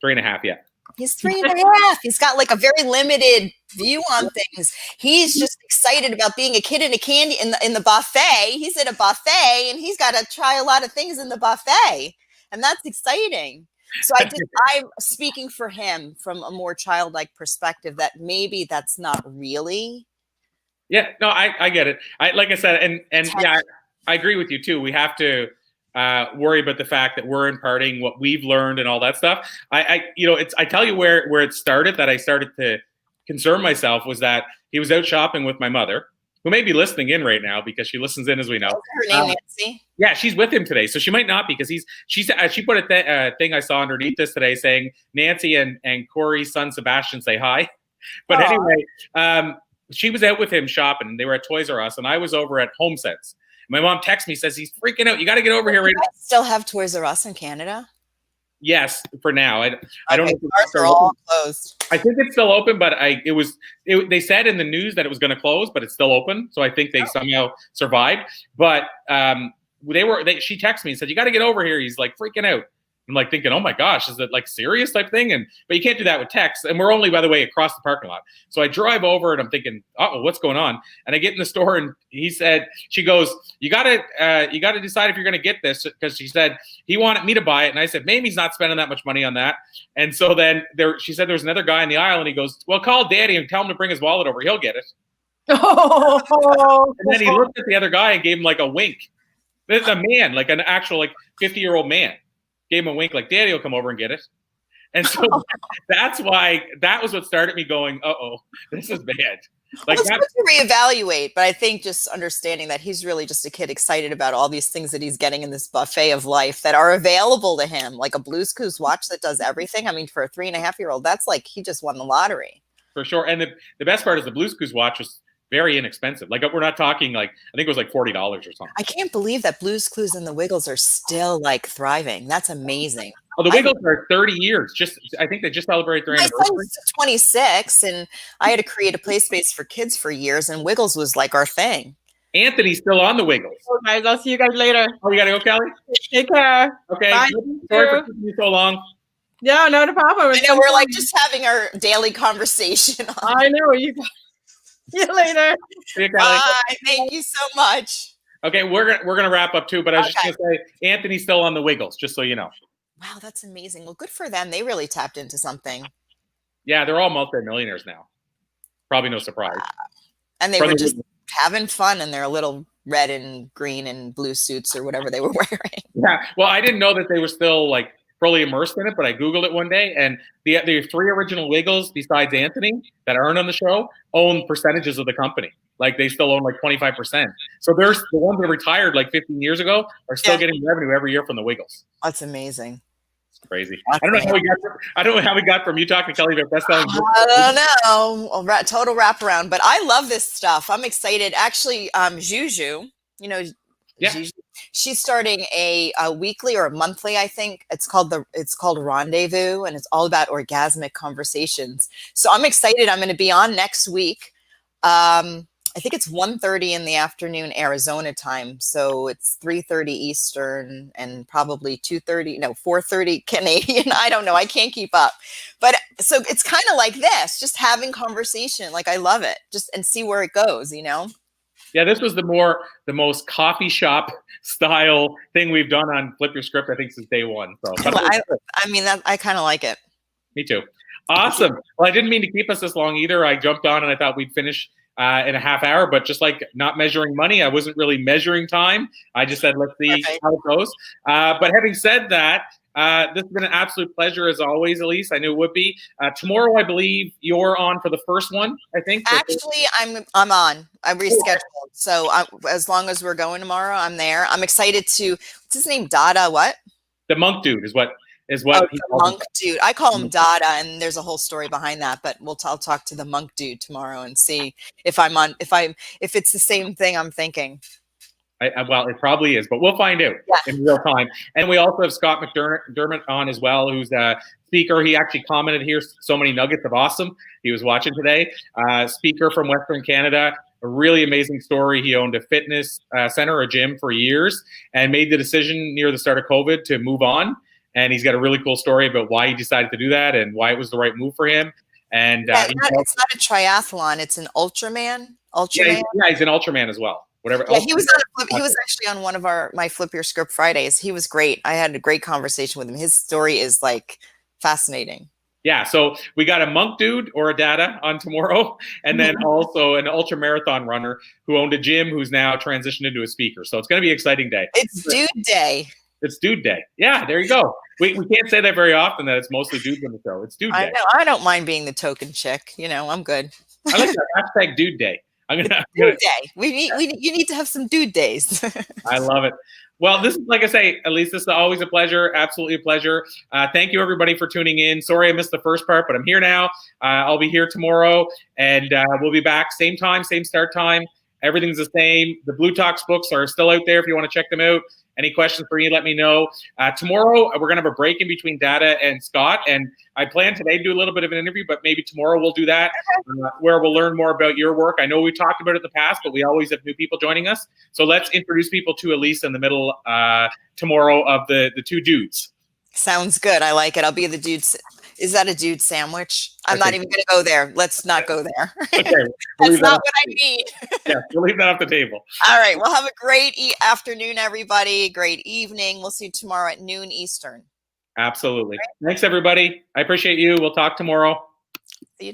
3.5, yeah. He's 3.5. He's got like a very limited view on things. He's just excited about being a kid in a candy in the buffet. He's at a buffet and he's got to try a lot of things in the buffet. And that's exciting. So I'm speaking for him from a more childlike perspective, that maybe that's not really. Yeah, no, I get it. Like I said, and yeah, I agree with you too. We have to worry about the fact that we're imparting what we've learned and all that stuff. I tell you where it started, that I started to concern myself, was that he was out shopping with my mother, who may be listening in right now because she listens in, as we know. Her name Nancy. Yeah, she's with him today, so she might not be, because she put a thing I saw underneath this today saying Nancy and Corey's son Sebastian say hi. But anyway, she was out with him shopping, and they were at Toys R Us, and I was over at HomeSense. My mom texts me, says he's freaking out. You got to get over here right now. Still have Toys R Us in Canada? Yes, for now. I don't know. Ours are all closed. I think it's still open, but they said in the news that it was going to close, but it's still open. So I think they somehow survived. But she texted me and said, you got to get over here. He's like freaking out. I'm like thinking, oh my gosh, is it like serious type thing? But you can't do that with text. And we're only, by the way, across the parking lot. So I drive over and I'm thinking, what's going on? And I get in the store and she goes, you gotta decide if you're gonna get this, because she said he wanted me to buy it. And I said, Mamie's not spending that much money on that. And so then she said there was another guy in the aisle, and he goes, well, call Daddy and tell him to bring his wallet over. He'll get it. Oh. And then he looked at the other guy and gave him like a wink. There's a man, like an actual like 50-year-old man, gave him a wink, like Daddy will come over and get it. And so that's why that was what started me going, uh-oh, this is bad. Like, well, it's good to reevaluate, but I think just understanding that he's really just a kid excited about all these things that he's getting in this buffet of life that are available to him, like a Blue's Clues watch that does everything. I mean, for a 3.5-year-old, that's like he just won the lottery. For sure. And the best part is the Blue's Clues watch was very inexpensive. Like, we're not talking like, I think it was like $40 or something. I can't believe that Blue's Clues and the Wiggles are still like thriving. That's amazing. Oh, the Wiggles are 30 years. I think they just celebrated their anniversary. My son's 26, and I had to create a play space for kids for years, and Wiggles was like our thing. Anthony's still on the Wiggles. Oh, guys, I'll see you guys later. Oh, you gotta go, Kelly? Take care. Okay. Bye. Sorry for keeping you so long. Yeah, no problem. I know, we're like just having our daily conversation. I know. You. See you later. See you, Kelly. Bye. Thank you so much. Okay, we're gonna wrap up too, but I was just gonna say Anthony's still on the Wiggles, just so you know. Wow, that's amazing. Well, good for them. They really tapped into something. Yeah, they're all multi-millionaires now. Probably no surprise. And they were just having fun in their little red and green and blue suits or whatever they were wearing. Yeah, well, I didn't know that they were still like fully immersed in it, but I Googled it one day, and the 3 original Wiggles, besides Anthony, that aren't on the show, own percentages of the company. Like, they still own like 25%. So there's the ones that retired like 15 years ago are still getting revenue every year from the Wiggles. That's amazing. Crazy. I don't know how we got from you talking to Kelly about best-selling. I don't know. Total wraparound, but I love this stuff. I'm excited. Actually, Juju, you know, Juju, she's starting a weekly or a monthly, I think. It's called Rendezvous, and it's all about orgasmic conversations. So I'm excited. I'm going to be on next week. I think it's 1:30 in the afternoon Arizona time, so it's 3:30 Eastern and probably 4:30 Canadian. I don't know. I can't keep up. But so it's kind of like this, just having conversation. Like, I love it. Just and see where it goes, you know? Yeah, this was the most coffee shop style thing we've done on Flip Your Script, I think, since day one. So I mean, I kind of like it. Me too. Awesome. Well, I didn't mean to keep us this long either. I jumped on and I thought we'd finish in a half hour, but just like not measuring money, I wasn't really measuring time. I just said, let's see how it goes. But having said that, this has been an absolute pleasure as always, Elise. I knew it would be. Tomorrow, I believe you're on for the first one, I think. Actually, I'm on. I rescheduled. So as long as we're going tomorrow, I'm there. I'm excited to, what's his name? Dada what? The monk dude is what monk dude. I call him Dada, and there's a whole story behind that. But I'll talk to the monk dude tomorrow and see if if it's the same thing I'm thinking. Well, it probably is, but we'll find out in real time. And we also have Scott McDermott on as well, who's a speaker. He actually commented here, so many nuggets of awesome. He was watching today. Speaker from Western Canada. A really amazing story. He owned a fitness center, a gym for years, and made the decision near the start of COVID to move on. And he's got a really cool story about why he decided to do that and why it was the right move for him. And it's not a triathlon; it's an Ultraman. Yeah, he's an Ultraman as well. Whatever. Yeah, he was actually on one of my Flip Your Script Fridays. He was great. I had a great conversation with him. His story is like fascinating. Yeah, so we got a monk dude or a dada on tomorrow, and then also an ultra marathon runner who owned a gym who's now transitioned into a speaker. So it's going to be an exciting day. It's dude day. It's dude day. Yeah, there you go. We can't say that very often, that it's mostly dudes on the show. It's dude day. I know. I don't mind being the token chick. You know, I'm good. I like that hashtag dude day. Dude day. You need to have some dude days. I love it. Well, this is, like I say, at least this is always a pleasure. Absolutely a pleasure. Thank you, everybody, for tuning in. Sorry I missed the first part, but I'm here now. I'll be here tomorrow, and we'll be back same time, same start time. Everything's the same. The Blue Talks books are still out there if you want to check them out. Any questions for me, let me know. Tomorrow, we're going to have a break in between Dada and Scott. And I plan today to do a little bit of an interview, but maybe tomorrow we'll do that, where we'll learn more about your work. I know we talked about it in the past, but we always have new people joining us. So let's introduce people to Elise in the middle tomorrow of the two dudes. Sounds good. I like it. I'll be the dude. Is that a dude sandwich? I'm not even going to go there. Let's not go there. Okay. That's not what I need. Yeah, we'll leave that off the table. All right. Well, have a great afternoon, everybody. Great evening. We'll see you tomorrow at noon Eastern. Absolutely. Thanks, everybody. I appreciate you. We'll talk tomorrow.